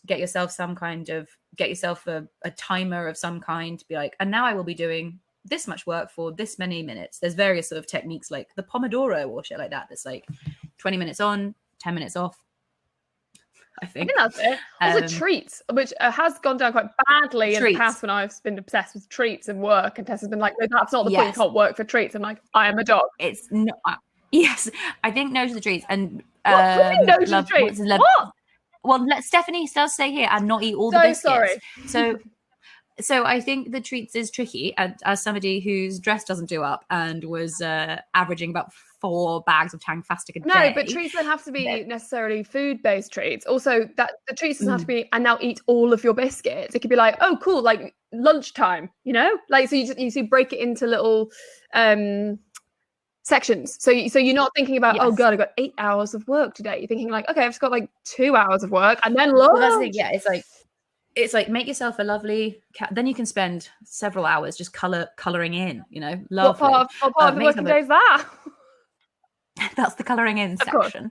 get yourself a timer of some kind to be like, and now I will be doing this much work for this many minutes. There's various sort of techniques like the Pomodoro or shit like that. That's like 20 minutes on, 10 minutes off. I think that's it. Also treats, which has gone down quite badly in the past when I've been obsessed with treats and work, and Tessa's been like, no, that's not the point. You can't work for treats. I'm like, I am a dog. It's not. Yes, I think no to the treats. And what do you mean no to the treats? What? Well, let Stephanie still stay here and not eat all the biscuits. Sorry. So I think the treats is tricky. And as somebody whose dress doesn't do up and was averaging about 4 bags of Tangfastic a day. No, but treats don't have to be necessarily food-based treats. Also, that the treats doesn't have to be, and now eat all of your biscuits. It could be like, oh, cool, like lunchtime, like, so you break it into little sections. So you're not thinking about, oh Yes. God, I've got 8 hours of work today. You're thinking like, okay, I've just got like 2 hours of work and then lunch. Well, that's the thing. Yeah, it's like make yourself a lovely then you can spend several hours just coloring in, you know, lovely. What part of the working day is that? That's the colouring in section,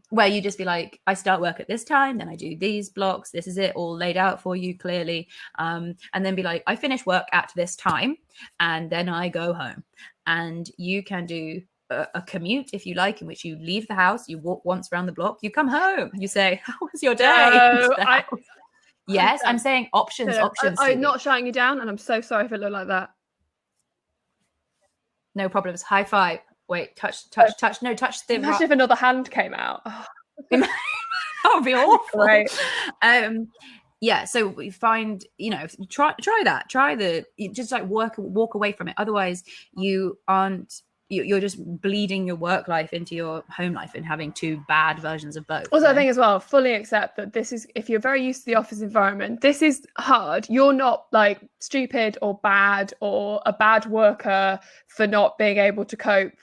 where you just be like, I start work at this time, then I do these blocks, this is it, all laid out for you clearly, and then be like, I finish work at this time and then I go home. And you can do a commute if you like, in which you leave the house, you walk once around the block, you come home, you say, how was your day? Yes, I'm saying options. I'm not shouting you down, and I'm so sorry if it looked like that. No problems. High five. Wait, touch. No, touch the. Imagine if another hand came out. Oh. That would be awful. Right. Yeah. So we find, you know, try that. Just like walk away from it. Otherwise, you're just bleeding your work life into your home life and having two bad versions of both. Also, I think as well, fully accept that this is, if you're very used to the office environment, this is hard. You're not like stupid or bad or a bad worker for not being able to cope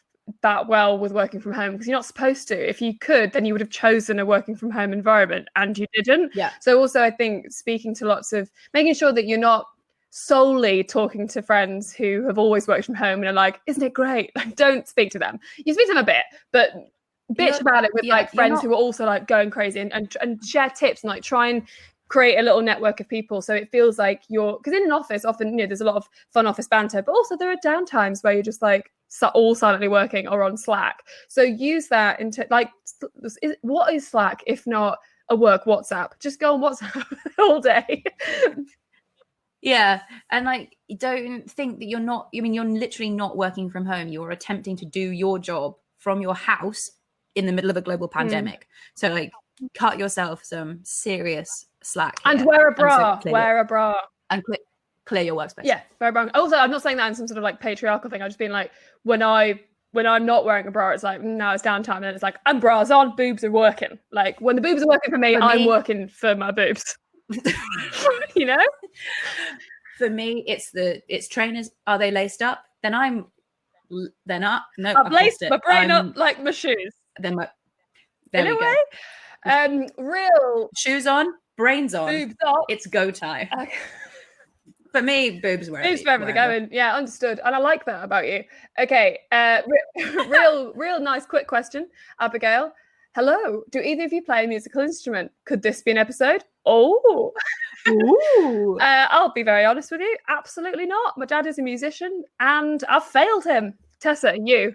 that well with working from home, because you're not supposed to. If you could, then you would have chosen a working from home environment, and you didn't. Yeah. So also, I think speaking to lots of, making sure that you're not solely talking to friends who have always worked from home and are like, isn't it great? Like, don't speak to them. You speak to them a bit, but bitch about it with like friends who are also like going crazy, and share tips and like try and create a little network of people, so it feels like you're, because in an office often, you know, there's a lot of fun office banter, but also there are down times where you're just like all silently working or on Slack. So use that into like, what is Slack if not a work WhatsApp? Just go on WhatsApp all day. Yeah. And like, don't think that you're literally not working from home. You're attempting to do your job from your house in the middle of a global pandemic. So like, cut yourself some serious slack here. And wear a bra. Wear a bra. And clear your workspace. Yeah, wear a bra. Also, I'm not saying that in some sort of like patriarchal thing. I've just been like, when I'm not wearing a bra, it's like, no, it's downtime. And then it's like, and bras on, boobs are working. Like, when the boobs are working for me, I'm working for my boobs. You know? For me, it's trainers. Are they laced up? Then they're not. No, I've laced my brain up like my shoes. Then in a way. Real shoes on, brains on. Boobs up. It's go time. Okay. For me, boobs wherever. Boobs wherever they're going. Yeah, understood. And I like that about you. Okay. Real nice quick question, Abigail. Hello. Do either of you play a musical instrument? Could this be an episode? Oh. Ooh. I'll be very honest with you. Absolutely not. My dad is a musician and I've failed him. Tessa, you.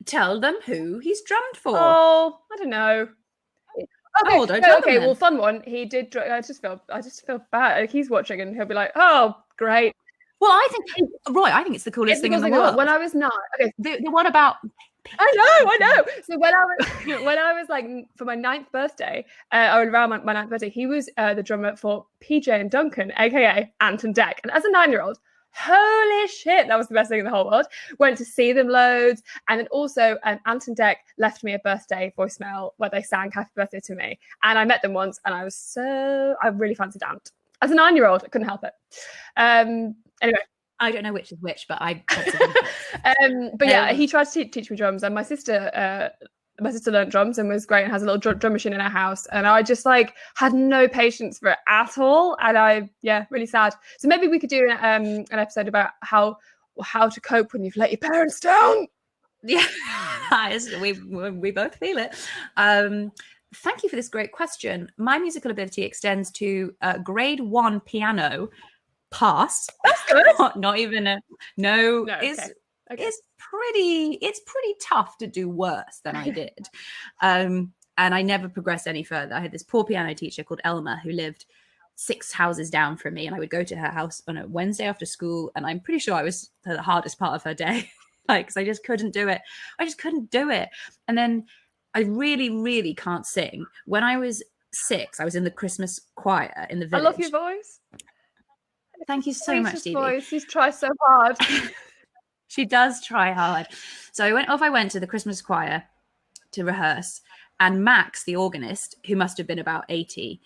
Tell them who he's drummed for. Oh, I don't know. Okay, well, fun one. He did. I just feel bad. Like, he's watching and he'll be like, "Oh, great." Well, I think it's the coolest thing in the world. When I was 9, okay, the one about. I know. So when I was like, for my 9th birthday, or around my 9th birthday, he was the drummer for PJ and Duncan, aka Ant and Dec. And as a 9-year-old, holy shit, that was the best thing in the whole world. Went to see them loads. And then also Ant and Dec left me a birthday voicemail where they sang happy birthday to me. And I met them once and I really fancied Ant. As a 9-year-old, I couldn't help it. Anyway. I don't know which is which, but but yeah, he tried to teach me drums, and my sister learned drums and was great and has a little drum machine in her house, and I just like had no patience for it at all, and really sad. So maybe we could do an episode about how to cope when you've let your parents down. Yeah, we both feel it. Thank you for this great question. My musical ability extends to grade 1 piano. Pass. That's good. Not even a no. Okay. It's pretty tough to do worse than I did. And I never progressed any further. I had this poor piano teacher called Elma who lived 6 houses down from me, and I would go to her house on a Wednesday after school, and I'm pretty sure I was the hardest part of her day, like, because I just couldn't do it. And then I really, really can't sing. When I was 6, I was in the Christmas choir in the village. I love your voice. Thank you so much, Stevie. Voice. She's tried so hard. She does try hard. So I went to the Christmas choir to rehearse, and Max, the organist, who must have been about 80,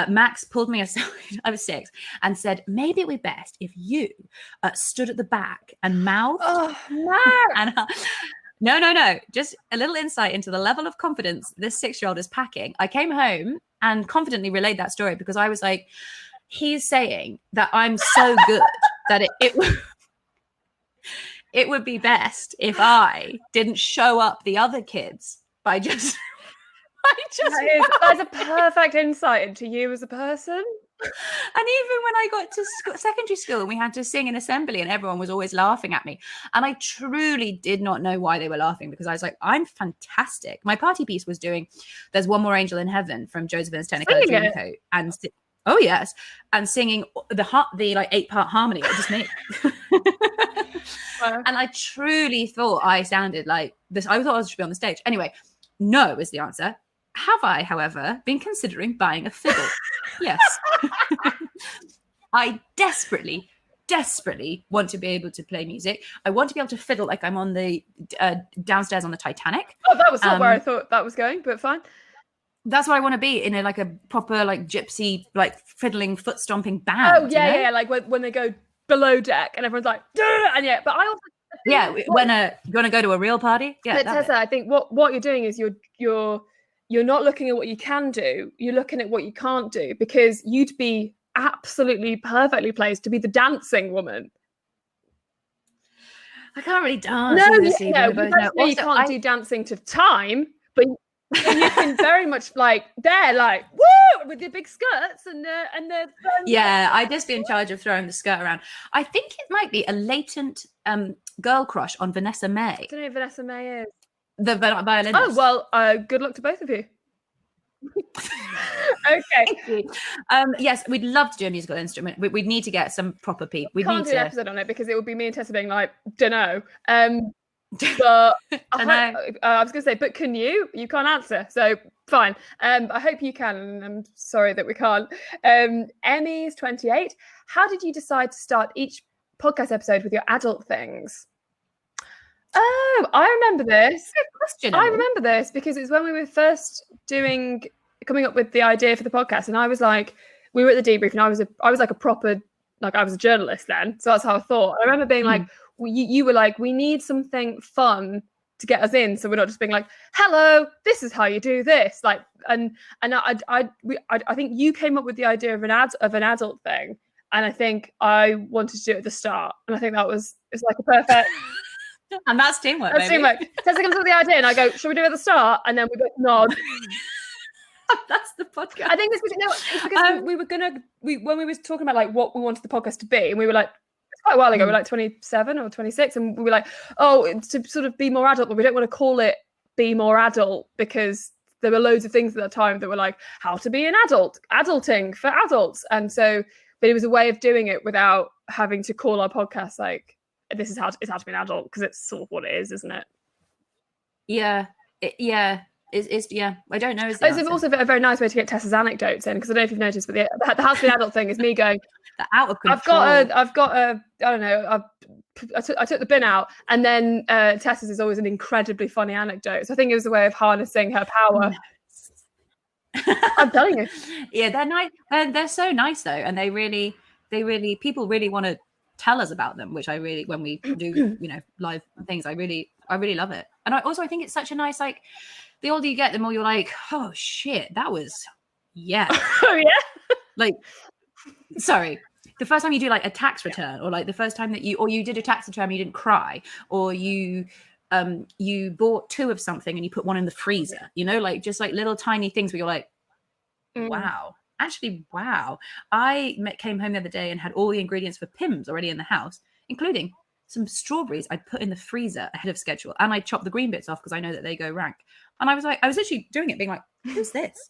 Max pulled me aside, I was 6, and said, maybe it would be best if you stood at the back and mouthed. Oh, Max! And no, just a little insight into the level of confidence this 6-year-old is packing. I came home and confidently relayed that story because I was like, he's saying that I'm so good that it would be best if I didn't show up the other kids by just That's a perfect insight into you as a person. And even when I got to secondary school and we had to sing in assembly and everyone was always laughing at me, and I truly did not know why they were laughing, because I was like, I'm fantastic. My party piece was doing There's One More Angel in Heaven from Josephine's Technicolor Dreamcoat, and oh yes, and singing the like 8-part harmony. It was just me. Wow. And I truly thought I sounded like this. I thought I should be on the stage. Anyway, no is the answer. Have I, however, been considering buying a fiddle? Yes. I desperately want to be able to play music. I want to be able to fiddle like I'm on the downstairs on the Titanic. Oh, that was not where I thought that was going, but fine. That's what I want to be, in a like a proper like gypsy, like fiddling, foot stomping band. Oh yeah, yeah, like when they go below deck and everyone's like, duh! And yeah, but I also when you want to go to a real party. Yeah, but Tessa, I think what you're doing is you're not looking at what you can do, you're looking at what you can't do, because you'd be absolutely perfectly placed to be the dancing woman. I can't really dance. You can't do dancing to time, but you can very much like woo with the big skirts and the yeah, I'd just be in charge of throwing the skirt around. I think it might be a latent girl crush on Vanessa May. I don't know who Vanessa May is. The violinist. Oh well, good luck to both of you. Okay. Yes, we'd love to do a musical instrument. We'd need to get some proper people. We can't do an episode on it because it would be me and Tessa being like, dunno. But I was going to say, but can you? You can't answer, so fine. I hope you can, and I'm sorry that we can't. Emmy's 28. How did you decide to start each podcast episode with your adult things? Oh, I remember this. Good question. I remember this because it's when we were first coming up with the idea for the podcast, and I was like, we were at the debrief, and I was like a proper, like I was a journalist then, so that's how I thought. I remember being like, you were like, we need something fun to get us in, so we're not just being like, hello, this is how you do this, like, and I think you came up with the idea of an adult thing, and I think I wanted to do it at the start, and I think it's like a perfect. And that's teamwork. That's teamwork. Tessa comes up with the idea, and I go, "Shall we do it at the start?" And then we both nod. That's the podcast. I think it's because we were when we were talking about like what we wanted the podcast to be, and we were like, it's quite a while ago, we were like 27 or 26, and we were like, oh, it's to sort of be more adult, but we don't want to call it Be More Adult because there were loads of things at that time that were like how to be an adult, adulting for adults, and so, but it was a way of doing it without having to call our podcast like. This is how to be an adult, because it's sort of what it is, isn't it? Yeah, it's yeah. I don't know. It's also a very nice way to get Tessa's anecdotes in, because I don't know if you've noticed, but the how to be an adult thing is me going. Out of control. I've got a. I don't know. I took the bin out, and then Tessa's is always an incredibly funny anecdote. So I think it was a way of harnessing her power. I'm telling you. Yeah, they're nice. They're so nice though, and they really people really want to tell us about them, which I really, when we do live things, I really love it. And I think it's such a nice, like, the older you get, the more you're like, oh shit, that was oh yeah, like, sorry, the first time you do like a tax return, or like the first time that you did a tax return and you didn't cry, or you bought 2 of something and you put 1 in the freezer, like just like little tiny things where you're like, wow. Actually, wow. I came home the other day and had all the ingredients for Pimm's already in the house, including some strawberries I'd put in the freezer ahead of schedule. And I chopped the green bits off because I know that they go rank. And I was literally doing it, being like, who's this?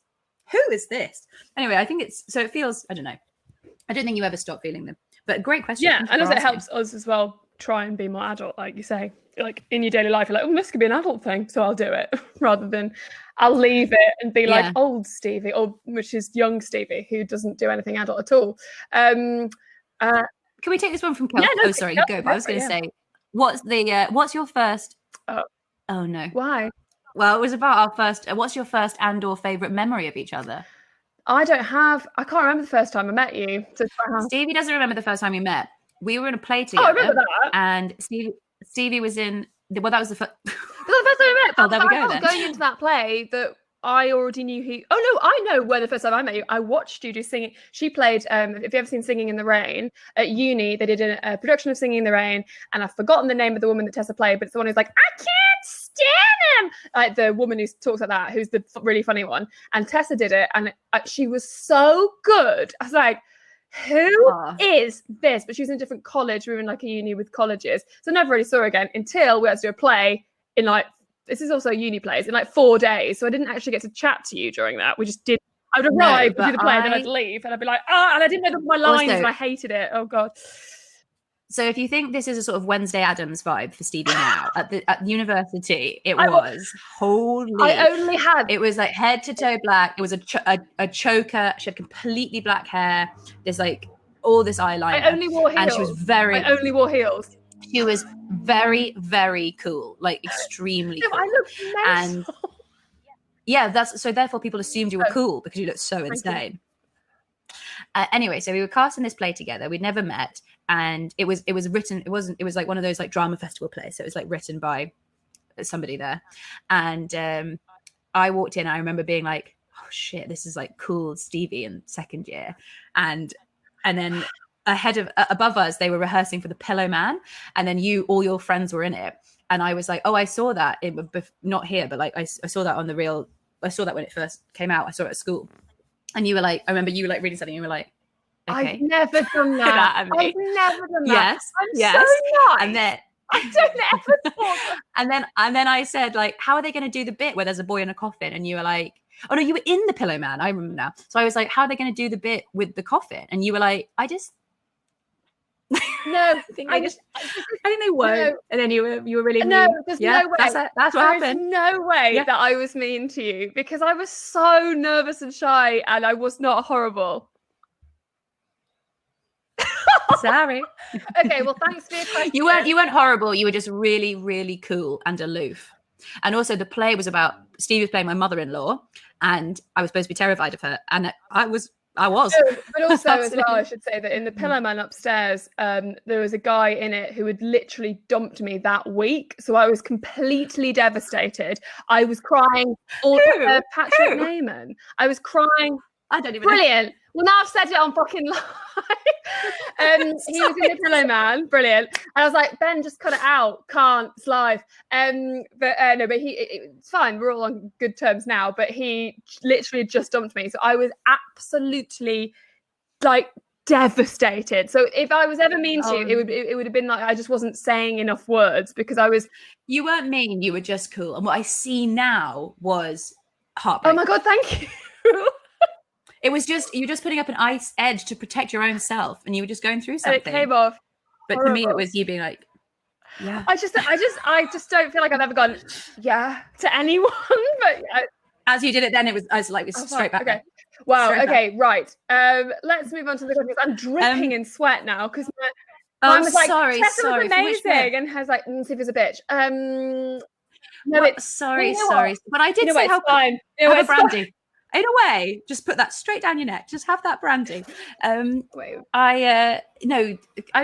Who is this? Anyway, I think it feels, I don't know. I don't think you ever stop feeling them. But great question. Yeah, and also it helps us as well try and be more adult, like you say. Like in your daily life, you're like, oh, this could be an adult thing, so I'll do it, rather than I'll leave it and be like old Stevie, or which is young Stevie, who doesn't do anything adult at all. Can we take this one from Kel? Yeah, no, sorry, you go. But I was going to say, what's your first? Oh no, why? Well, it was about our first. What's your first and/or favorite memory of each other? I can't remember the first time I met you. So Stevie doesn't remember the first time we met. We were in a play together. I remember that. And Stevie was in, well, that was the first. That was the first time we met. Oh, there we go then. Going into that play that I already knew who. Oh no, I know where the first time I met you. I watched you do singing. She played. If you've ever seen Singing in the Rain at uni, they did a production of Singing in the Rain, and I've forgotten the name of the woman that Tessa played, but it's the one who's like, I can't stand him. Like the woman who talks like that, who's the really funny one. And Tessa did it, and she was so good. I was like, who is this? But she was in a different college. We were in like a uni with colleges, so I never really saw her again until we had to do a play in like. This is also uni plays in like 4 days. So I didn't actually get to chat to you during that. We just did. I would arrive, do the play, and then I'd leave. And I'd be like, and I didn't know my lines and I hated it. Oh, God. So if you think this is a sort of Wednesday Addams vibe for Stevie now, at university, was holy. I only had. It was like head to toe black. It was a choker. She had completely black hair. There's like all this eyeliner. I only wore heels. And she was very. I only wore heels. She was very, very cool, like extremely cool. I looked and yeah, so therefore people assumed you were cool because you looked so insane. Anyway, so we were casting this play together. We'd never met, and it was written. It was like one of those like drama festival plays. So it was like written by somebody there, and I walked in. I remember being like, "Oh shit, this is like cool, Stevie in second year," and then. Above us, they were rehearsing for The Pillow Man, and then all your friends were in it, and I was like, oh, I saw that not here, but like I saw that on the real. I saw that when it first came out. I saw it at school, and you were like, I remember you were like reading something, and you were like, okay. I've never done that. I've never done that. Yes, I'm so nice. And then I don't ever talk. and then I said, like, how are they going to do the bit where there's a boy in a coffin? And you were like, oh no, you were in The Pillow Man. I remember now. So I was like, how are they going to do the bit with the coffin? And you were like, No, I think they won't. No. And then you were really mean. No, there's no way. That's what happened. There's no way that I was mean to you because I was so nervous and shy, and I was not horrible. Sorry. Okay, well, thanks for your question. You weren't horrible. You were just really, really cool and aloof. And also, the play was about Steve was playing my mother-in-law, and I was supposed to be terrified of her, and I was. No, but also as well, I should say that in The Pillow Man upstairs, there was a guy in it who had literally dumped me that week. So I was completely devastated. I was crying all Patrick Neyman. I was crying. I don't even Brilliant. Know. Well, now I've said it on fucking live. He was in The Pillow Man. Brilliant. And I was like, Ben, just cut it out. Can't. It's live. But it's fine. We're all on good terms now. But he literally just dumped me. So I was absolutely like devastated. So if I was ever mean to you, it would have been like I just wasn't saying enough words because I was. You weren't mean. You were just cool. And what I see now was heartbreak. Oh my God, thank you. It was just you were just putting up an ice edge to protect your own self, and you were just going through something. And it came off. But horrible. To me, it was you being like, "Yeah." I just don't feel like I've ever gone, "Yeah" to anyone. But as you did it, then I was like, straight back. Okay. Then. Wow. Straight okay. Back. Right. Let's move on to the questions. I'm dripping in sweat now because I'm was like, sorry. Tessa was amazing, and has like, Stevie's a bitch. No, well, sorry. But I did say how fine. Have a brandy. In a way, just put that straight down your neck. Just have that brandy. I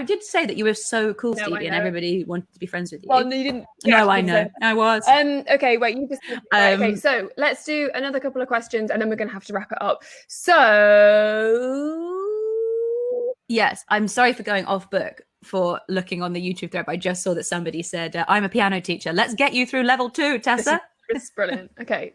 did say that you were so cool, Stevie, and everybody wanted to be friends with you. Well, no, you didn't. No, I know. I was. Okay, wait. You just. Okay, so let's do another couple of questions, and then we're going to have to wrap it up. So. Yes, I'm sorry for going off book for looking on the YouTube thread. But I just saw that somebody said, "I'm a piano teacher. Let's get you through level 2, Tessa." This is brilliant. Okay.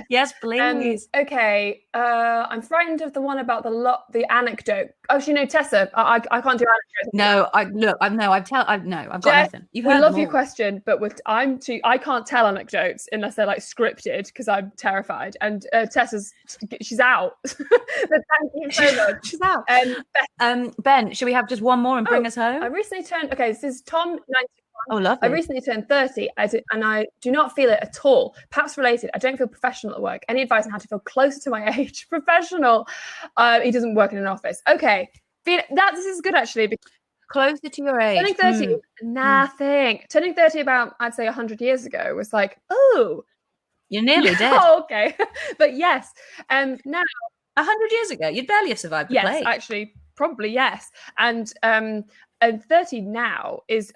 Yes, please. Okay. I'm frightened of the one about the anecdote. Oh, you know, Tessa. I can't do anecdotes. No, I've got nothing. We love your question, but I can't tell anecdotes unless they're like scripted because I'm terrified. And Tessa's she's out. Thank you so much. She's out. Ben, should we have just one more and bring us home? I recently turned. Okay, this is Tom 91. Oh, lovely. I recently turned 30 and I do not feel it at all. Perhaps related, I don't feel professional at work. Any advice on how to feel closer to my age? Professional. He doesn't work in an office. Okay. This is good, actually. Closer to your age. Turning 30, nothing. Turning 30 about, I'd say, 100 years ago was like, oh. You're nearly dead. Oh, okay. But yes. Now, 100 years ago, you'd barely have survived the Yes, plague. actually, probably yes. And 30 now is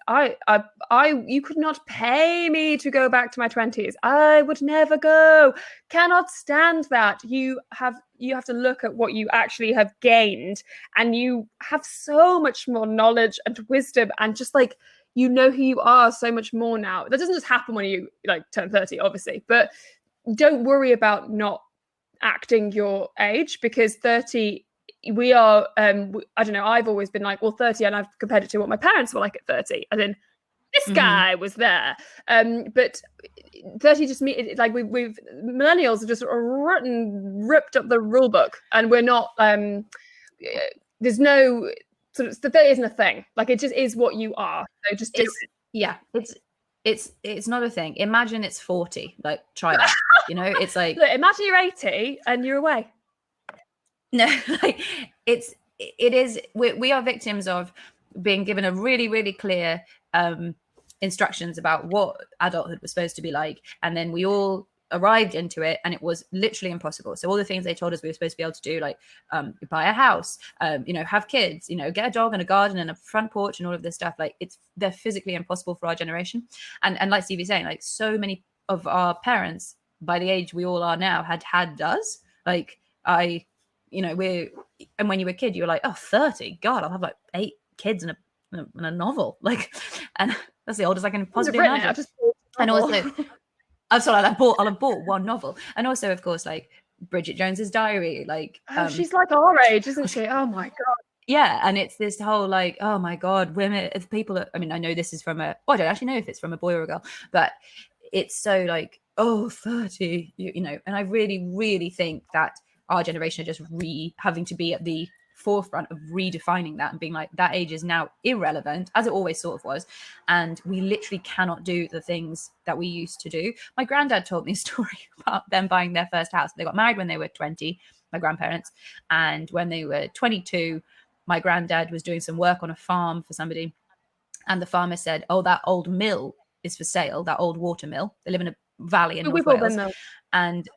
you could not pay me to go back to my 20s. I would never go. Cannot stand that. You have to look at what you actually have gained, and you have so much more knowledge and wisdom, and just like, you know who you are so much more now. That doesn't just happen when you like turn 30, obviously, but don't worry about not acting your age, because 30, we are I don't know, I've always been like, well, 30, and I've compared it to what my parents were like at 30, and then this guy was there, but 30 just like we've millennials have just ripped up the rule book, and we're not there's no sort of, there isn't a thing, like it just is what you are, so just do it. Yeah, it's not a thing. Imagine it's 40, like try that. You know, it's like, look, imagine you're 80 and you're away. no, like it is, we are victims of being given a really, really clear instructions about what adulthood was supposed to be like, and then we all arrived into it, and it was literally impossible. So all the things they told us we were supposed to be able to do, like buy a house, you know, have kids, you know, get a dog and a garden and a front porch and all of this stuff, like they're physically impossible for our generation. And like Stevie's saying, like so many of our parents by the age we all are now had us, like you know, and when you were a kid you were like, oh, 30, god, I'll have like 8 kids and a novel, like, and that's the oldest I can possibly imagine. And also I'm sorry, I'll have bought one novel. And also, of course, like Bridget Jones's Diary, like she's like our age, isn't she? Oh my god. Yeah, and it's this whole like, oh my god, women, people I mean, I know this is from I don't actually know if it's from a boy or a girl, but it's so like, oh, 30, you know. And I really, really think that our generation are just having to be at the forefront of redefining that and being like, that age is now irrelevant, as it always sort of was, and we literally cannot do the things that we used to do. My granddad told me a story about them buying their first house. They got married when they were 20, my grandparents, and when they were 22, my granddad was doing some work on a farm for somebody, and the farmer said, oh, that old mill is for sale, that old water mill. They live in a valley in North Wales, and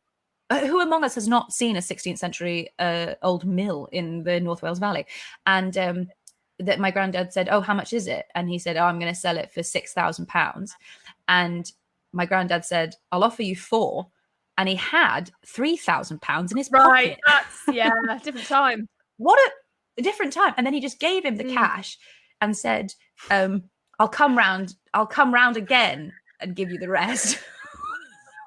who among us has not seen a 16th century old mill in the North Wales Valley? And that my granddad said, oh, how much is it? And he said, oh, I'm going to sell it for £6,000. And my granddad said, I'll offer you 4. And he had £3,000 in his pocket. That's different time. What a different time. And then he just gave him the cash and said, I'll come round again and give you the rest.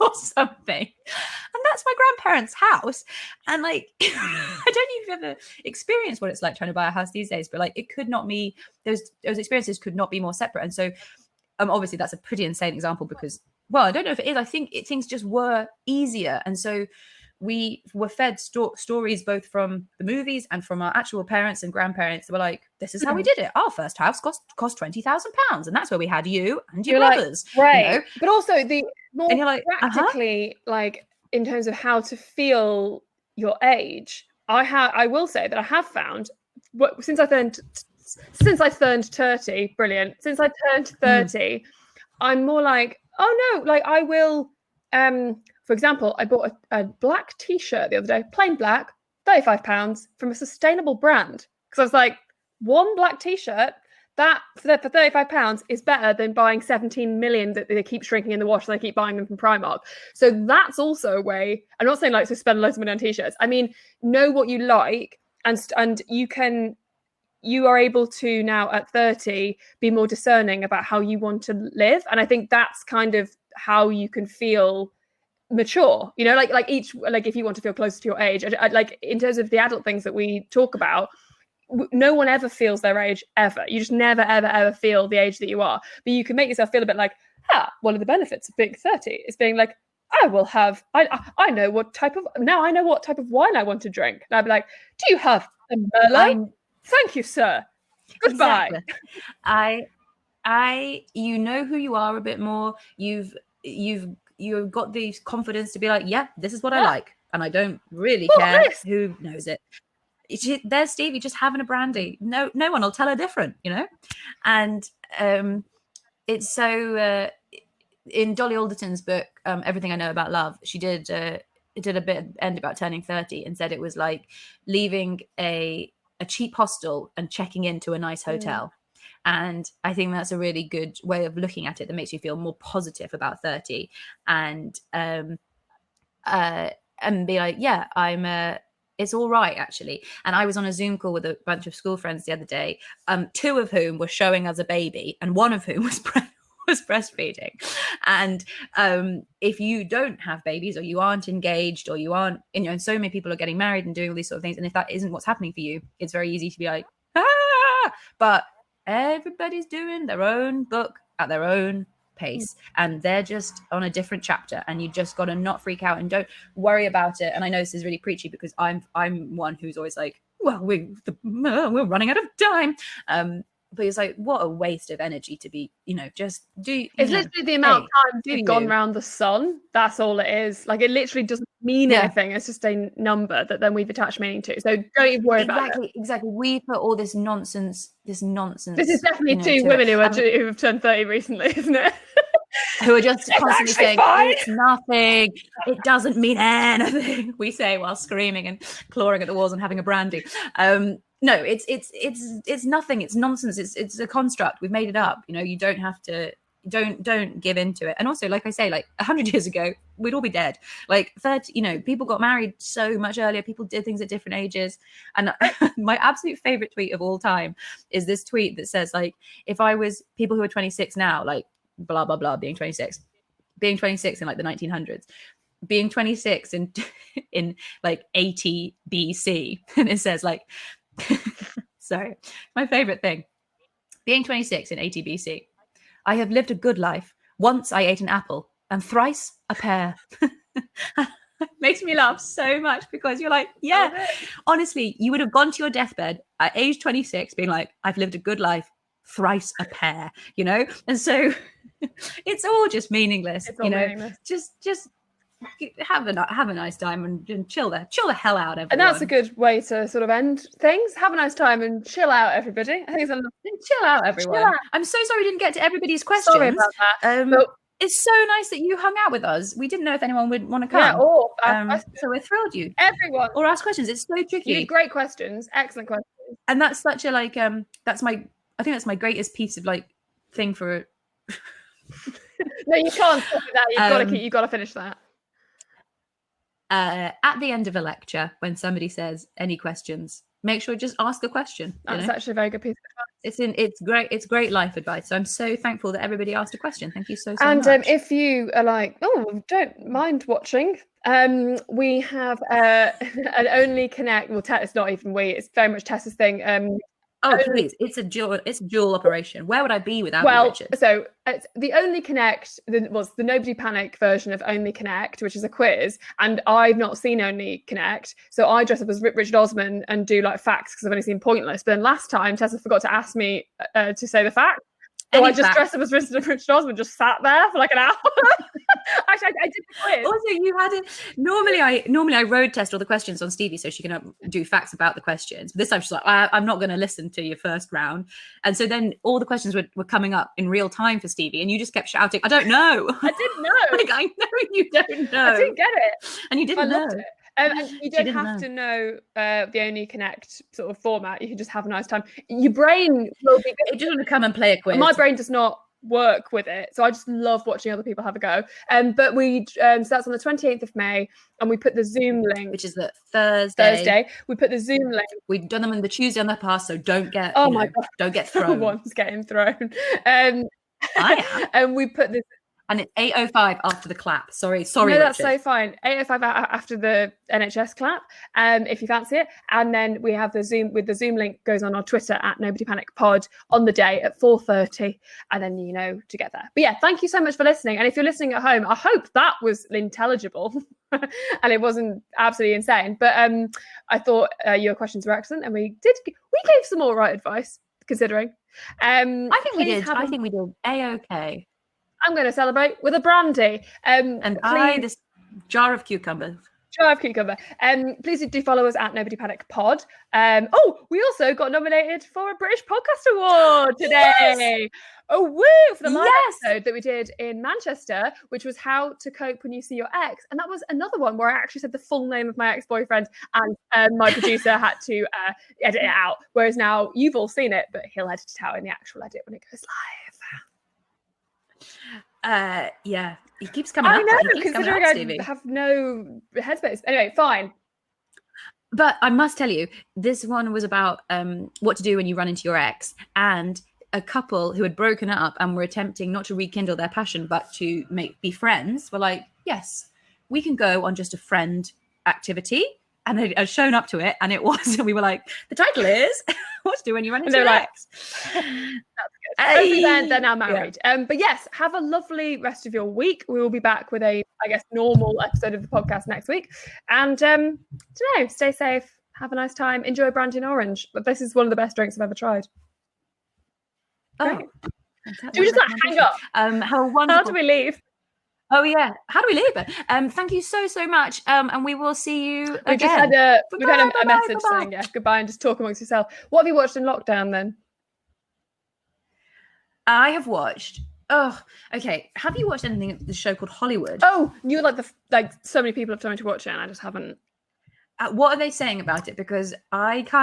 Or something. And that's my grandparents' house. And like, I don't know if you've ever experienced what it's like trying to buy a house these days, but like, it could not be, those experiences could not be more separate. And so obviously that's a pretty insane example because, well, I don't know if it is. I think things just were easier. And so we were fed stories both from the movies and from our actual parents and grandparents that were like, this is how we did it. Our first house cost £20,000, and that's where we had you and your brothers. Like, right. You know? But also the more practically, like in terms of how to feel your age, I will say that I have found since I turned 30, brilliant. Since I turned 30, I'm more like, oh no, like I will for example, I bought a black t-shirt the other day, plain black, £35 from a sustainable brand. Because I was like, one black t-shirt, that for £35 is better than buying 17 million that they keep shrinking in the wash and they keep buying them from Primark. So that's also a way. I'm not saying like to spend loads of money on t-shirts. I mean, know what you like, and you are able to now at 30 be more discerning about how you want to live. And I think that's kind of how you can feel mature, you know, like if you want to feel closer to your age, I like in terms of the adult things that we talk about, no one ever feels their age ever. You just never ever feel the age that you are, but you can make yourself feel a bit like, one of the benefits of being 30 is being like, I know what type of wine I want to drink, and I'd be like, do you have a Merlot? Thank you, sir. Goodbye. Exactly. You know who you are a bit more. You've got the confidence to be like, yeah, this is what I like, and I don't really care who knows it. There's Stevie just having a brandy. No one will tell her different, you know. And it's so in Dolly Alderton's book, Everything I Know About Love, she did did a bit end about turning 30 and said it was like leaving a cheap hostel and checking into a nice hotel. And I think that's a really good way of looking at it that makes you feel more positive about 30 and be like, yeah, it's all right, actually. And I was on a Zoom call with a bunch of school friends the other day, 2 of whom were showing us a baby and 1 of whom was breastfeeding. And if you don't have babies, or you aren't engaged, or you aren't, and so many people are getting married and doing all these sort of things, and if that isn't what's happening for you, it's very easy to be like, but everybody's doing their own book at their own pace, and they're just on a different chapter, and you just got to not freak out and don't worry about it. And I know this is really preachy because I'm one who's always like, well, we're running out of time, but it's like, what a waste of energy to be, just do. It's literally the amount of time you've gone around the sun. That's all it is. Like, it literally doesn't mean anything. It's just a number that then we've attached meaning to. So don't even worry about it. Exactly. We put all this nonsense. This is definitely 2 women who have turned 30 recently, isn't it? Who are just constantly saying, it's nothing. It doesn't mean anything. We say while screaming and clawing at the walls and having a brandy. No, it's nothing. It's nonsense. It's a construct. We've made it up. You don't have to. Don't give into it. And also, like I say, like 100 years ago, we'd all be dead. Like 30, people got married so much earlier. People did things at different ages. And my absolute favorite tweet of all time is this tweet that says, like, if I was people who are 26 now, like blah blah blah, being 26 in like the 1900s, being 26 in like 80 BC, and it says like. Sorry, my favorite thing, being 26 in 80 BC. I have lived a good life. Once I ate an apple, and thrice a pear. Makes me laugh so much, because you're like, yeah, honestly, you would have gone to your deathbed at age 26 being like, I've lived a good life, thrice a pear, and so it's all just meaningless. It's all meaningless. Just have a nice time and chill the hell out, everyone. And that's a good way to sort of end things. Have a nice time and chill out, everybody. I think it's chill out, everyone. Chill out. I'm so sorry we didn't get to everybody's questions. Sorry about that. It's so nice that you hung out with us. We didn't know if anyone would want to come. Yeah, or so we're thrilled you. Everyone. Or ask questions. It's so tricky. You did great questions. Excellent questions. And that's such a I think that's my greatest piece of thing for No, you can't stop that. You've got to finish that. At the end of a lecture, when somebody says any questions, make sure just ask a question. That's actually a very good piece of advice. It's great life advice. So I'm so thankful that everybody asked a question. Thank you so much. And if you are like, don't mind watching, we have an Only Connect. Well, it's not even we. It's very much Tessa's thing. Please! It's a dual operation. Where would I be without you, Richard? So it's the Only Connect was the Nobody Panic version of Only Connect, which is a quiz, and I've not seen Only Connect, so I dress up as Richard Osman and do facts because I've only seen Pointless. But then last time Tessa forgot to ask me to say the fact. So I just dressed up as Richard Osman, just sat there for an hour. Actually, I did the quiz. Also, you had it. Normally I road test all the questions on Stevie so she can do facts about the questions. But this time she's like, I'm not going to listen to your first round. And so then all the questions were coming up in real time for Stevie, and you just kept shouting, I don't know. I didn't know. I know you don't know. I didn't get it. And you didn't know. Loved it. And you don't have to know the Only Connect sort of format. You can just have a nice time. Your brain will be good. You just want to come and play a quiz. My brain does not work with it, so I just love watching other people have a go. But we so that's on the 28th of May, and we put the Zoom link, which is the Thursday. We put the Zoom link. We've done them on the Tuesday on the past, so don't get God, don't get thrown. Someone's getting thrown. I am. And we put this. And it's 8:05 after the clap. Sorry. No, that's Richard. so fine. 8:05 after the NHS clap, if you fancy it. And then we have the Zoom link goes on our Twitter at Nobody Panic Pod on the day at 4:30, and then to get there. But yeah, thank you so much for listening. And if you're listening at home, I hope that was intelligible and it wasn't absolutely insane. But I thought your questions were excellent, and we gave some all right advice considering. I think we did. I think we did a-okay. I'm going to celebrate with a brandy. This jar of cucumbers. Drive cucumber. Please do follow us at Nobody Panic Pod. We also got nominated for a British Podcast Award today. Yes! Oh, woo! For the live episode that we did in Manchester, which was how to cope when you see your ex. And that was another one where I actually said the full name of my ex-boyfriend, and my producer had to edit it out. Whereas now you've all seen it, but he'll edit it out in the actual edit when it goes live. Yeah, he keeps coming up. I know, considering I have no headspace. Anyway, fine. But I must tell you, this one was about what to do when you run into your ex, and a couple who had broken up and were attempting not to rekindle their passion, but to be friends, were like, yes, we can go on just a friend activity. And they had shown up to it, and it was, and we were like, the title is what to do when you run into your ex. That's good. They're now married. Yeah. But yes, have a lovely rest of your week. We will be back with a, I guess, normal episode of the podcast next week. And don't know, stay safe, have a nice time, enjoy brandy and orange. But this is one of the best drinks I've ever tried. Great. Do we just hang up? How wonderful. How do we leave? Oh yeah, how do we leave it? Thank you so much, and we will see you again. We've had a message saying goodbye and just talk amongst yourself. What have you watched in lockdown then? I have watched. Oh, okay. Have you watched anything of the show called Hollywood? Oh, you like so many people have told me to watch it, and I just haven't. What are they saying about it? Because I